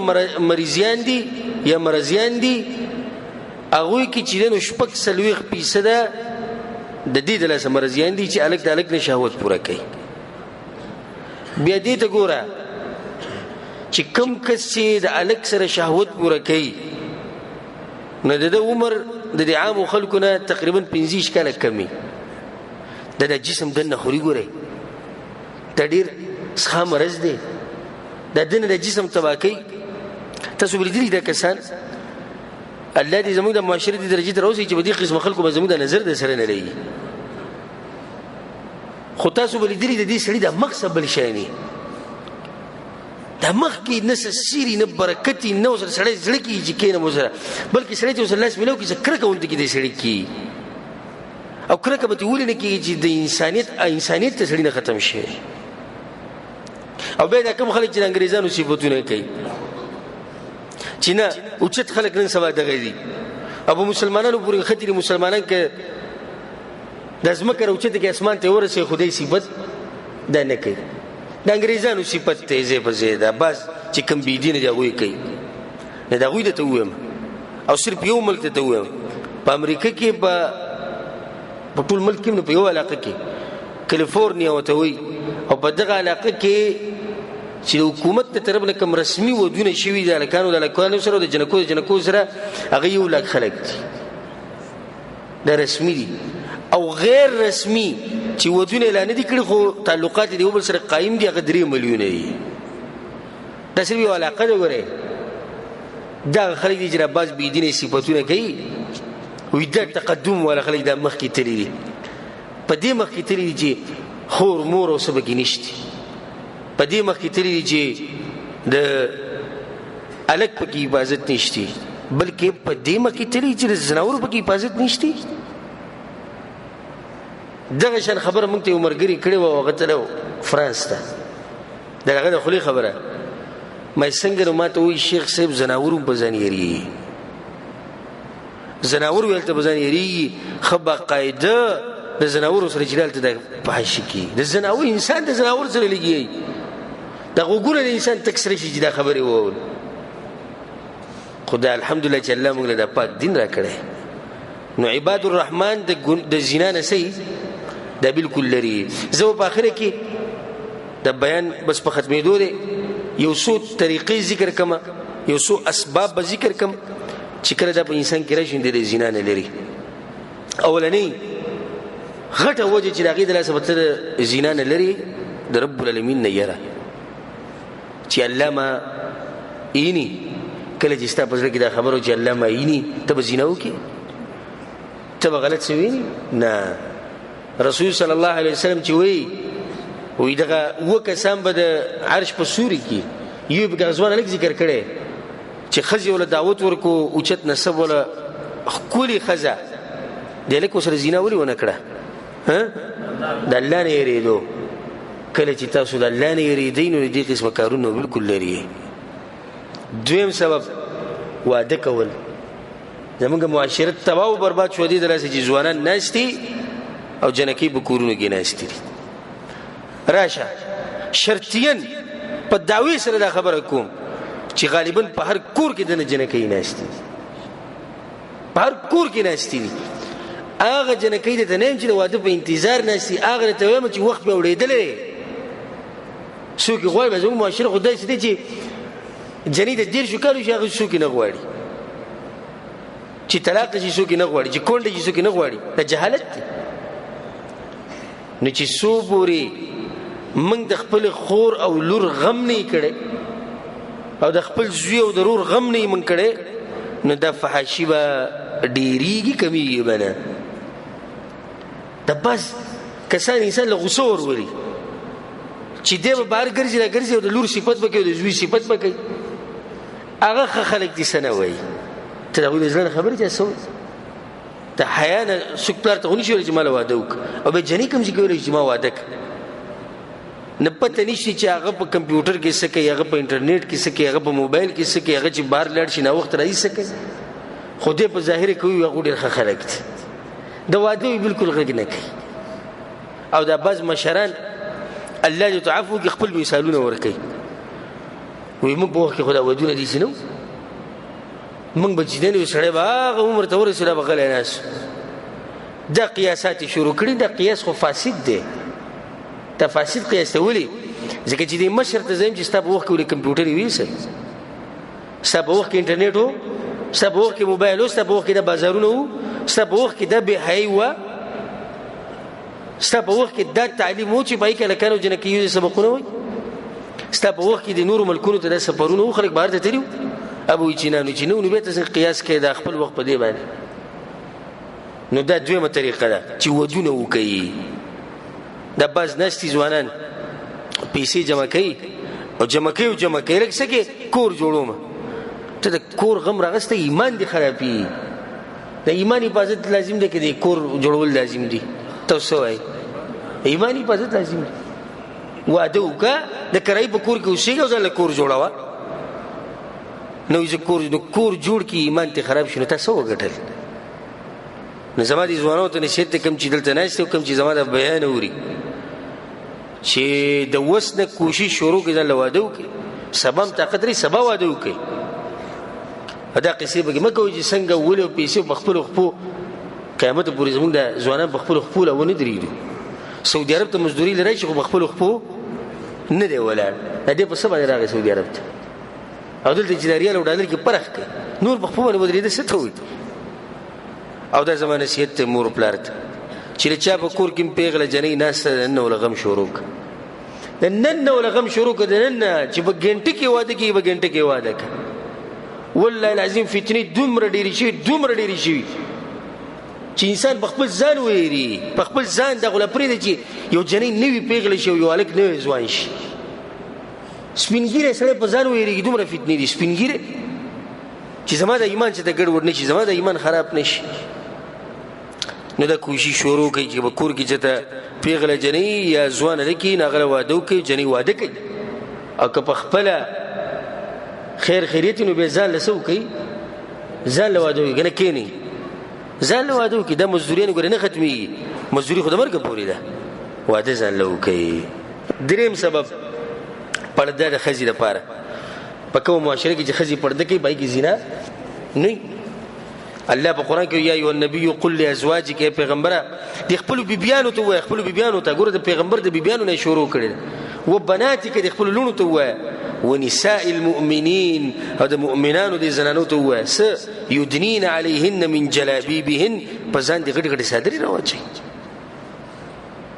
مریضیان دي یا مرضیان دي هغه کې چې نو 6% د دې د لاسه مرضیان دي چې الک نه شهوت پوره کوي. بیا دې ته ګوره چې کم کس چې د الک سره شهوت پوره کوي نو د عمر د عام خلکو نه تقریبا 15 کاله کمی د جسم دنه خوري ګوره د ډیر ښه مرض دی د دنه د جسم تباکی. تاسو بلیدلی دا کسان الله دې زموږ د معاشرت درجه ته راوځي چې په دې قسم خلکو به زموږ د نظر د سره نه لري. خو تاسو بلیدلی د دې سړي د مقصد بل شي نه د مخ کې نه سری نه برکت نه سره سړی زړه کې چې کینه مو سره بلکې سړی چې الله سبحانه کې ذکر کوونته کې د سړي کې او کړه کبه ته ولې نه کې چې د انسانیت ته سړی نه ختم شي. او به دا کوم خلک چې انګريزانو صفاتونه کوي چې نه اوچت خلک نن سبا دغه دي ابو مسلمانانو پورې خطر مسلمانان کې د ځمکه اوچت کې اسمان ته ورسې خدای صفت دا نه کوي. د انګريزانو صفت ته زی په زیاده بس چې کوم بي دین دی هغه کوي نه دا غوې ته ویم او صرف یو ملک ته ویم په امریکا کې په ټول ملک کې په یو علاقه کې کالیفورنیا وته وي او په دغه علاقه کې چې حکومت ته طرف نه کوم رسمي ودونه شوی د لکانو سره د جنکو سره هغه یو لک خلک دي دا رسمي دي او غیر رسمي چې ودونه اعلان دي کړي خو تعلقات دي وبل سره قائم دي هغه 3 ملیون دي. دا صرف یو علاقه ده ګوره دا خلک دي چې باز بي دیني صفاتونه کوي وي دا تقدم ولا خلک دا مخ کې تللی دي په دې مخ کې تللی دي چې خور مور او سبق نشته په دې مخ کې تللی دي چې د الک په کې حفاظت نشته بلکې په دې مخ کې تللی چې زناور په کې حفاظت نشته. دغه شان خبره مونږ ته عمرګری کړي و هغه تلو فرانس ته دغه د خلی خبره مې څنګه نو ماته وی شیخ صاحب زناور په ځانيري زناور ولته په ځانيري خبا قاعده د زناور سره جلال ته د پاش کی د زناور انسان د زناور سره لګي د وګوره د انسان تکسر شي دا خبره و خدای الحمدلله چې الله موږ له پاک دین را کړی. نو عباد الرحمن د زنا نه سي دا بالکل لري. زه په اخر کې د بیان بس په ختمېدو دي یو څو طریقې ذکر کما یو څو اسباب ذکر کم چې کله د انسان کې راشي د زنا نه لري. اولنی غټه وجه چې دغه د لاسه د زنا نه لري د رب العالمین نه یره چې الله ما اینی کله چې ستا په زړه کې دا خبره چې الله ما اینی ته به زنا وکړې ته به غلط څه وینې نه رسول صلی الله علیه وسلم چې وی دغه اوه کسان به د عرش په سوري کې یو به غزوان لږ ذکر کړی چې ښځې وله دعوت ورکو اوچت نسب وله ښکلې ښځه دی لږ ورسره زنا ولې ونه کړه د الله نه یېرېدو کله چې تاسو د الله نه یېرېدئ نو د دې قسمه کارونه بالکل لري دویم سبب واده کول زمونږ معاشرت تباه او برباد شو دي دلاسه چې ځوانان ناست دي او جنکۍ په کورونو کې ناست دي راشه شرطیاً په دعوی سره دا خبره کوم چې غالباً په هر کور کې دنه جنکۍ ناست دي په هر کور کې ناست دي هغه جنکۍ ته نه یم چې د واده په انتظار ناست دي هغه ته وایم چې وخت به اورېدلی څوک یې غواړي زموږ معاشره خو داسې دی چې جنۍ د 10 کالو شي هغه څوک یې نه غواړي چې طلاق شي څوک یې نه غواړي چې کونډه شي څوک یې نه غواړي دا جهالت دی نو چې څو پورې موږ د خپل خور او لور غم نه کړي او د خپل زوی او ضرور غم نه من کړي نو دا فحاشي به ډیریږي کمیږي به نه دا بس کسان انسان له غصه ورولي چې دی به بهر ګرځي را ګرځي او د لور صفت به کوي او د زوی صفت به کوي هغه ښه خلک دي څه نه وایي ته د هغوی د زړه نه خبرې چا څه وایي د حیا نه څوک پلار ته خو نه شي ویلی چې ما له واده وکړه او بیا جنۍ کوم شي کولی چې ما واده کړه نه پته نشي چې هغه په کمپیوټر کې څه کوي هغه په انټرنیټ کې څه کوي هغه په موبایل کې څه کوي هغه چې بهر لاړ شي ناوخته راځي څه کوي خو دې په ظاهر کوي هغه ډېر ښه خلک دي د واده یې بالکل غږ نه کوي او دا بعض مشران الله دې تعفو کې خپل مثالونه ورکوي وایي موږ په وخت کې خو دا ودونه داسې نه وو موږ به چې دی نو سړی به هغه عمر ته ورسېده به غلی ناست دا قیاسات یې شروع کړي دا قیاس خو فاسد دی دا فاسد قیاس ته ولې ځکه چې دې مشر ته زه یم چې ستا په وخت کې ولې کمپیوټر یې ویسه ستا په وخت کې انټرنیټ و ستا په وخت کې موبایل و ستا په وخت کې دا بازارونه وو ستا په وخت کې دا بېحیایي وه ستا په وخت کې دا تعلیم و چې په هغې کې هلکان او جنکیو سبقونه وایي ستا په وخت کې د نورو ملکونو ته دا سفرونه وو خلک بهر ته تللي وو ابو چې نه نو چې نو بیا ته قیاس کوي دا خپل وخت په دې باندې نو دا دویمه طریقه ده چې ودونه وکوي دا بعض ناستي ځوانان پیسې جمع کوي او جمع کوي لږ څه کې کور جوړوم ته د کور غم راغسته ایمان دې خرابي د ایمان حفاظت لازم دی که د کور جوړول لازم دي تاسو وایي ایمان حفاظت لازم دی واده وکړه د کرایي په کور کې اوسېږه او ځان له کور جوړوه نو کور جوړ کی ایمان ته خراب شي نو تاسو وګټل نو زما دي ځوانانو ته نصیحت ته کوم چې دلته ناست او کوم چې زما د بیان اوري چې د وس نه کوشش شروع کړي ځان له واده وکړي سبا هم طاقت لري سبا واده وکړي دا قصې به مه کوئ چې څنګه ولې او پیسې په خپلو خپو قیامت پورې زموږ د ځوانان په خپلو خپو له ونه درېږي سعودي عرب ته مزدوري لرئ چې خو په خپلو خپو نه دی ولاړ د دې په څه باندې راغی سعودي عرب ته او دلته چې د ریال او ډالر کې فرق کوي نور په خپل باندې ودرېده څه ته وایي او دا زما نصیحت ته مور پلار ته چې د چا په کور کې پیغله جنۍ ناسته د نن وله غم شروع کړه د نن وله غم شروع کړه د نن چې په ګنټه کې واده کوي په ګنټه کې واده کوي والله العظیم فتنې دومره ډېرې شوي چې انسان په خپل ځان ویري په خپل ځان دغه له پرېږده چې یو جنۍ نوي پیغله شي او یو هلک نوی ځوان شي سپینګیری سړی په ځان ویریږي دومره فتنې دي سپینګیری چې زما د ایمان چې ته ګډوډ نه شي زما د ایمان خراب نه شي نو دا کوشش شروع کوي چې په کور کې چې ته پیغله جنۍ یا ځوان هلک یي نو هغه له واده وکړي جنۍ واده کوي او که په خپله خیر خیریت نو بیا ځان له څه وکړي ځان له واده وکړي که نه کښېنئ ځان له واده وکړي دا مزدوري ګوره نه ختمېږي مزدوري خو د مرګه پورې ده واده ځان له وکړي درېیم سبب پرده د ښځې لپاره په کومه معاشره کې چې ښځې پرده کوي په هغې کې زنا نه الله په قرآن کې یا ایها النبي قل لازواجک ای پیغمبره د خپلو بیبیانو ته ووایه خپلو بیبیانو ته ګوره د پیغمبر د بیبیانو نه یې شروع کړې ده و بناتک د خپلو لوڼو ته ووایه ونساء المؤمنین او د مؤمنانو د زنانو ته ووایه څه یدنین علیهن من جلابیبهن په ځان د غټې غټې څادرې راواچوي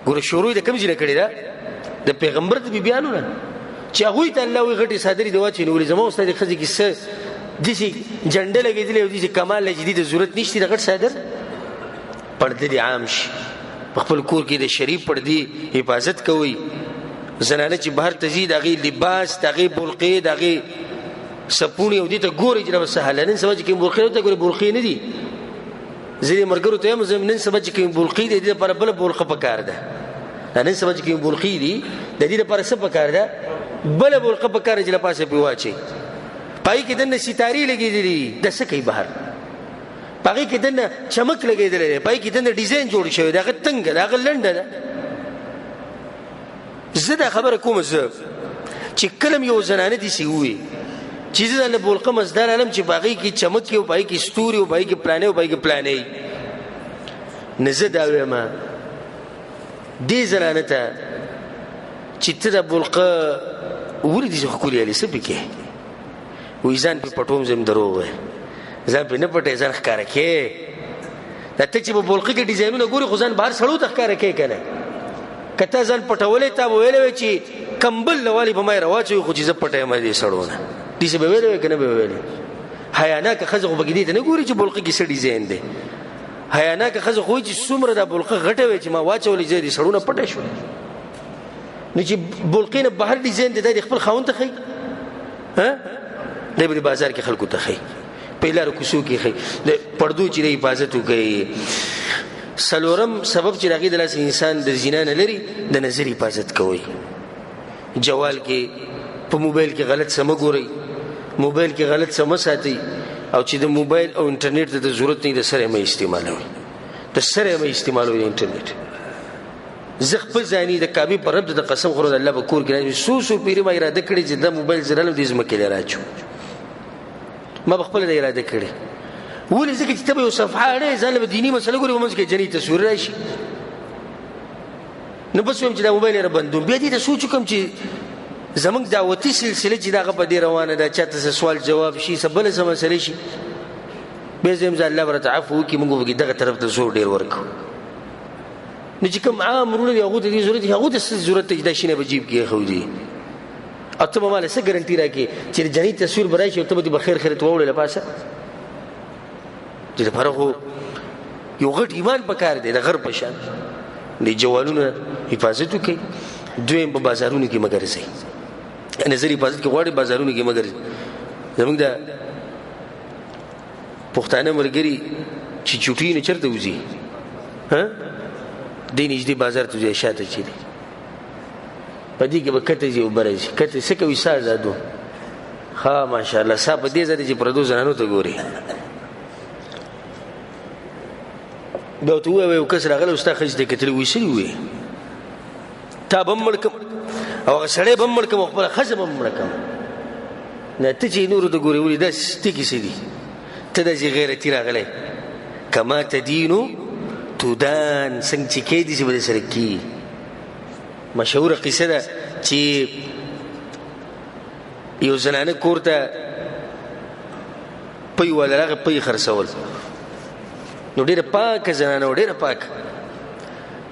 ګوره شروع یې د کوم ځای نه کړې ده د پیغمبر د بیبیانو نه چې هغوی ته الله وایي غټې صادرې دې واچوي نو زما استاد ښځې کې څه داسې جنډه لګېدلې او داسې کمال لجدي د ضرورت نشته د غټ صادر پردې دې عام شي په خپل کور کې د شریف پردې حفاظت کوئ زنانه چې بهر ته ځي د هغې لباس د هغې بلقې د هغې سپوڼې او دې ته ګورئ چې نه سهله نن سبا چې کوم بلقې ته ګورئ بلقې نه دي ځینې ملګرو ته وایم نن سبا چې کوم بلقې دی د دې لپاره بله بلقه پکار ده نن سبا چې کوم بلقې دي د دې لپاره څه پکار ده بله بلقه پکار چې له پاسه پرې واچوئ په هغې کې دننه ستارې لګېدلې دي دا څه کوي بهر په هغې کې دننه چمک لګېدلی دی په هغې کې دننه ډیزاین جوړ شوی د هغه تنګه د هغه لنډه ده زه دا خبره کوم زه چې کله یو زنانه داسې ووي چې زه د بلقه مزدار علم چې په هغې کې چمک وي او په هغې کې ستوري او په هغې کې پلانې او په هغې کې پلانې نه زه دا وایم دې زنانه ته چې ته د بلقه ولې داسې ښکلې هلې څه پکې وایي ځان پې پټوم زه یم دروغ وایي ځان پې نه پټوې ځان ښکاره کې دا ته چې په بلقه کې ډیزاینونه ګورې خو ځان بهر سړو ته ښکاره کې که نه که تا ځان پټولی تا به ویلی وی چې کمبل لوالي په ما یې راواچوي خو چې زه پټه یم دې سړو نه داسې به ویلی وی که نه به ویلی حیاناکه ښځه خو پکې دې ته نه ګوري چې بلقه کې څه ډیزاین دی حیاناکه ښځه خو وایي چې څومره دا بلقه غټه وی چې ما واچولې زه دې سړو نه پټه شوه نو چې بلقې نه بهر ډیزاین دی دا د خپل خاوند ته ښایي دی به د بازار کې خلکو ته ښایي په لارو کوڅو کې ښایي د پردو چې د حفاظت وکوي څلورم سبب چې د هغې د لاسه انسان د زنا نه لري د نظر حفاظت کوئ جوال کې په موبایل کې غلط څه مه ګورئ موبایل کې غلط څه مه ساتئ او چې د موبایل او انټرنیټ ته د ضرورت نه د سره مه استعمالوئ د سره مه استعمالوئ د انټرنیټ زه خپل ځاني د کعبې په رب د قسم خورو د الله په کور کې څو پیرې ما اراده کړې چې دا موبایل زه رالم دې ځمکې لی راچو ما به خپله د اراده کړې ولې ځکه چې ته به یو صفحه اړې ځان له به دیني مسله ګورې په منځ کې جنۍ تصویر راشي نو بس وایم چې دا موبایل یې رابندوم بیا دې ته سوچ وکړم چې زمونږ دعوتي سلسله چې دغه په دې روانه ده چاته څه سوال جواب شي څه بله څه مسلې شي بیا زه یم زه الله به راته عفو وکړي موږ به دغه طرف ته زور ډېر ورکړو نو چې کوم عام وروڼه دي هغو ته دې ضرورت دي هغو ته څه ضرورت دی چې دا شینه به جیب کې ایښودي او ته به ماله څه ګرنټي راکړې چې د جنۍ تصویر به راشي او ته به دې به خیر خیرت واوړې له پاسه دې لپاره خو یو غټ ایمان پکار دی د غر په شان د جوالونو حفاظت وکړئ دویم په بازارونو کې مه ګرځئ نظر حفاظت کې غواړئ بازارونو کې مه ګرځئ زموږ د پښتانه ملګري چې چوټي نه چېرته وځي دی نږدې بازار ته ځي شاته چې دی په دې کې به کته ځي او بره ځي کته څه کوي سا زادو ښه ماشاءالله سا په دې ځای دی چې پردو زنانو ته ګوري بیا ورته ووایه یو کس راغلی ستا ښځې ته کتلې وایي څه دي ووایي تا به هم مړ کړم او هغه سړی به هم مړ کړم او خپله ښځه به هم مړه کړم نه ته چې نورو ته ګورې ولې دا ټکي څه دي ته داسې غیرتي راغلی کما تدینو تودان څنګه چې کېدي چې به در سره کېږي مشهوره قصه ده چې یو زنانه کور ته پی والا راغی پی خرڅول نو ډېره پاکه زنانه وه ډېره پاکه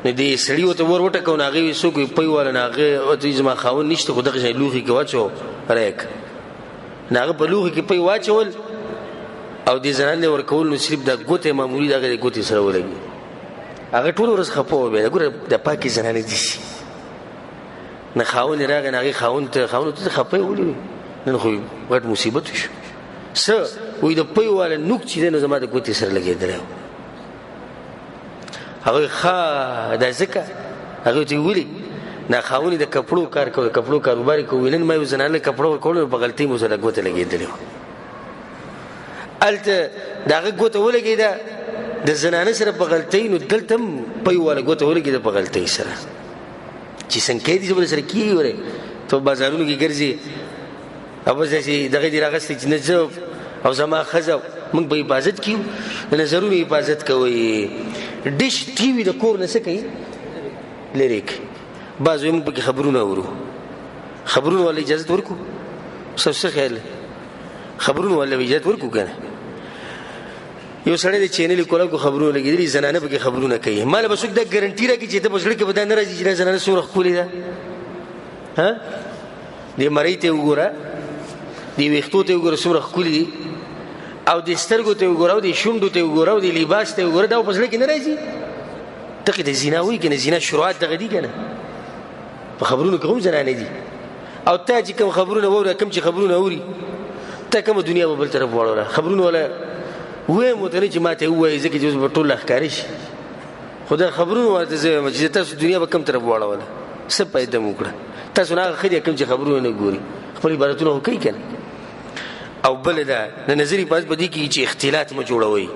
نو دې سړي ورته ور وټکو نو هغې وایي څوک وي پی والا نو هغې ورته وایي زما خاوند نشته خو دغه شی لوښي کې واچو ریک نو هغه په لوښي کې پی واچول او دې زنانې ورکول نو صرف دا ګوتې معمولي د هغې د ګوتې سره ولګي هغه ټوله ورځ خفه وه بیا ګوره د پاکې زنانې داسې نه خاوند یې راغی نه هغې خاوند ته ته خفه یې ولې وي نن خو غټ مصیبت وشو څه وایي د پی والا نوک چې دی نو زما د ګوتې سره لګېدلی و هغوی ښه دا ځکه هغوی ته ولې نه خاوند یې د کپړو کار کوي د کپړو کاروبار یې کوي نن ما یو زنانه کپړو ورکولو په غلطۍ مو سره ګوته لګېدلې وه هلته د هغه ګوته ولګېده د زنانه سره په غلطۍ نو دلته هم پی والا ګوته ولګېده په غلطۍ سره چې څنګه کېدي چې به سره کېږي ورې ته بازارونو کې ګرځې او بس داسې دغه دې راغستی چې نه زه او زما ښځه موږ به حفاظت کیو د نظرونو حفاظت کوئ ډش ټي وي د کور نه څه کوي لرې کوي بعض وایي موږ پکې خبرونه اورو خبرونه والا اجازت ورکو ستاسو څه خیال دی خبرونه والا اجازت ورکو که نه یو سړی د چینل کولاو کو خبرونه لګېدلي زنانه پکې خبرونه کوي ماله به څوک دا ګرنټي راکړي چې ته په زړه کې به دا نه راځي چې دا زنانه څومره ښکلې ده دې مړی ته وګوره، دې ویښتو ته وګوره څومره ښکلي دي، او دې سترګو ته وګوره، او دې شونډو ته وګوره، او دې لباس ته وګوره، دا په زړه کې نه راځي؟ دغه د زنا وایي که نه، زنا شروعات دغه دي که نه، په خبرونو کې هم زنانې دي. او تا چې کوم خبرونه واورې، کوم چې خبرونه اوري، تا کومه دنیا به بل طرف واړوله، خبرونه ولا ووایم ورته نه چې ما ته ووایي، ځکه چې اوس به ټول ښکاره شي، خو دا خبرونه ورته زه وایم چې تاسو دنیا به کوم طرف واړوله، څه پیدا مو کړه، تاسو نه هغه ښه دي کوم چې خبرونه نه ګوري، خپل عبادتونه خو کوي که نه. او بله ده د نظر حفاظت په دې کې چې اختلاط مه جوړوئ،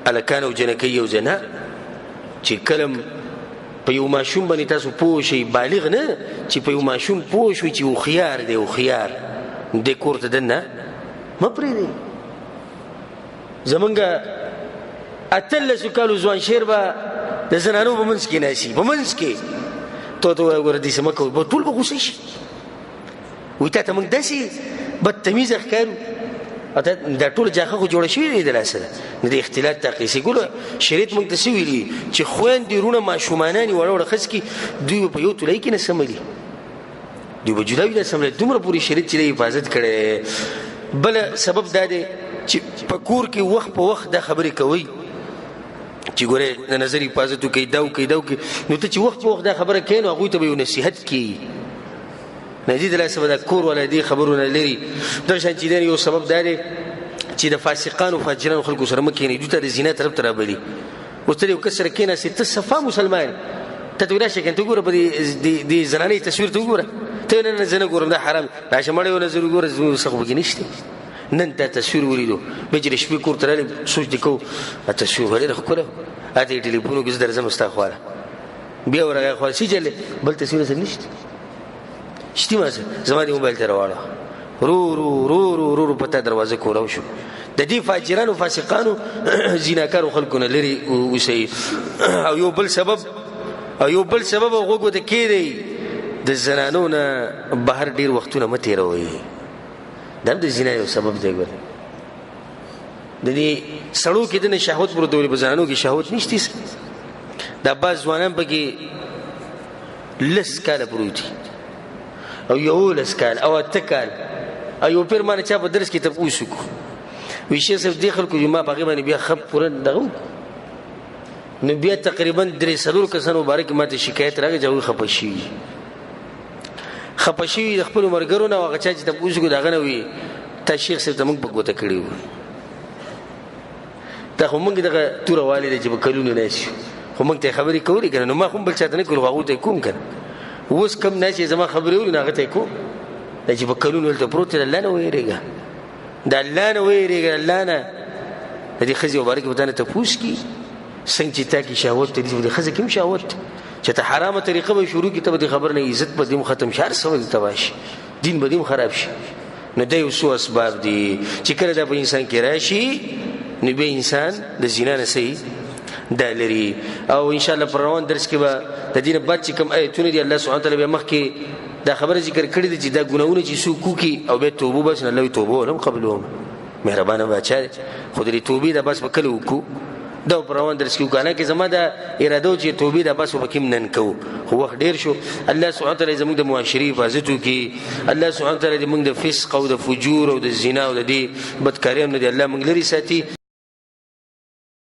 هلکان او جنکۍ یو ځنه چې کله په یو ماشوم باندې تاسو پوه شئ، بالغ نه چې په یو ماشوم پوه شوئ چې هوښیار دی، هوښیار دې کور ته دننه مه پرېږدئ. زمونږ 18 کالو ځوان شیر به د زنانو په منځ کې ناسي، په منځ کې ته وایې ګوره داسې مه کوئ، ټول به غوسه شي، وایي تا ته موږ داسې بدتمیزه ښکارو، دا ټول جاخه خو جوړه شوې دی د لاسه ده، د اختلاط تقیسي. ګوره شریعت موږ ته څه ویلي چې خویندې وروڼه ماشومانان وړه وړه ښځکي دوی په یو تولۍ کې نه سملي، دوی به جدا وي نه سملي، دومره پورې شریعت چې د حفاظت کړی. بله سبب دا دی چې په کور کې وخت په وخت دا خبرې کوئ چې ګوره د نظر حفاظت وکړئ، دا وکړئ دا وکړئ، نو ته چې وخت په وخت دا خبره کوې نو هغوی ته به یو نصیحت کېږي، نزید الله سبا دا کور ولا دی خبرونه لري. دغه شان چې دی یو سبب دا دی چې د فاسقانو فاجرانو خلکو سره مه کښېنئ، دوی ته د زنا طرف ته رابلي. اوس ته د یو کس سره کښېناستې، ته صفا مسلمان، ته ته راشه کنه، ته وګوره په دې زنانې تصویر ته وګوره، ته نه زه نه ګورم دا حرام، راشه مړی یو نظر وګوره، زموږ څه خو پکې نشته. نن تا تصویر ولیدو، بیا چې د شپې کور ته راغلې سوچ دې کوو تصویر ډېره ښکلی و، اته یې ټلیفون وکړي زه درځم ستا خواله، بیا ورغی خوا سي جلې بل تصویر سره نشته، شتي مازه زما دې موبایل ته راواړه، رو رو رو رو رو رو په تا دروازه کولاو شو. د دې فاجرانو فاسقانو زیناکارو خلکو نه لرې اوسئ. او یو بل سبب غوږ ورته کېدی، د زنانو نه بهر ډېر وختونه مه تېروئ، دا هم د زنا یو سبب دی. ګوره د دې سړو کې دنه شهوت پروت دی، په زنانو کې شهوت نشته. دا بعض ځوانان پکې 10 کاله پروت دي، او 11 کال او 8 کال، او یو پیر مانه چا په درس کې تپوس وکړو، وایي شیخ صاحب دې خلکو ما په هغې باندې بیا ښه پوره دغه وکړو، نو بیا تقریبا 3-4 کسانو مبارک ما ته شکایت راغی چې هغوی خفه شوي د خپلو ملګرو نه، او هغه چا چې تپوس وکړو د هغه نه وایي تا شیخ صاحب ته موږ په ګوته کړي وو، دا خو موږ دغه توره والې ده چې په کلونو ناست یو، خو موږ ته یې خبرې کولې که نه، نو ما خو هم بل چا ته نه کړو، هغو ته یې کوم که نه. اوس کم ناست یې زما خبرې اوري نو هغه ته یې کوم، دا چې په کلونو هلته پروت دی، د الله نه ویرېږه، د الله نه ویرېږه، د الله نه. د دې ښځې مبارکې په تا نه تپوس کړي څنګه چې تا کې شهوت دی، د ښځې کې هم شهوت دی، چې ته حرامه طریقه به شروع کړي، ته به د خبر نه عزت به دې هم ختم شي، هر څه به دې تباه شي، دین به دې هم خراب شي. نو دا یو څو اسباب دي چې کله دا په انسان کې راشي نو بیا انسان د زنا نه صحیح دا لري. او ان شاء الله پر روان درس کې به د دې نه بعد چې کوم آیتونه دي الله سبحانه وتعالی بیا مخکې دا خبره ذکر کړې ده چې دا ګناهونه چې څوک وکړي او بیا توبه وباسي نو الله یې توبه ولهم قبلهم، مهربانه بادشاه دی، خو د دې توبې دا بس به کله وکړو، دا پر روان درس کې وکړو، حالانکه زما دا اراده و چې توبې دا بس به کې نن کوو، خو وخت ډېر شو. الله سبحانه وتعالی زموږ د معاشرې حفاظت وکړي، الله سبحانه وتعالی زموږ د فسق او د فجور او د زنا او د دې بدکاریانو نه دی الله موږ لرې ساتي.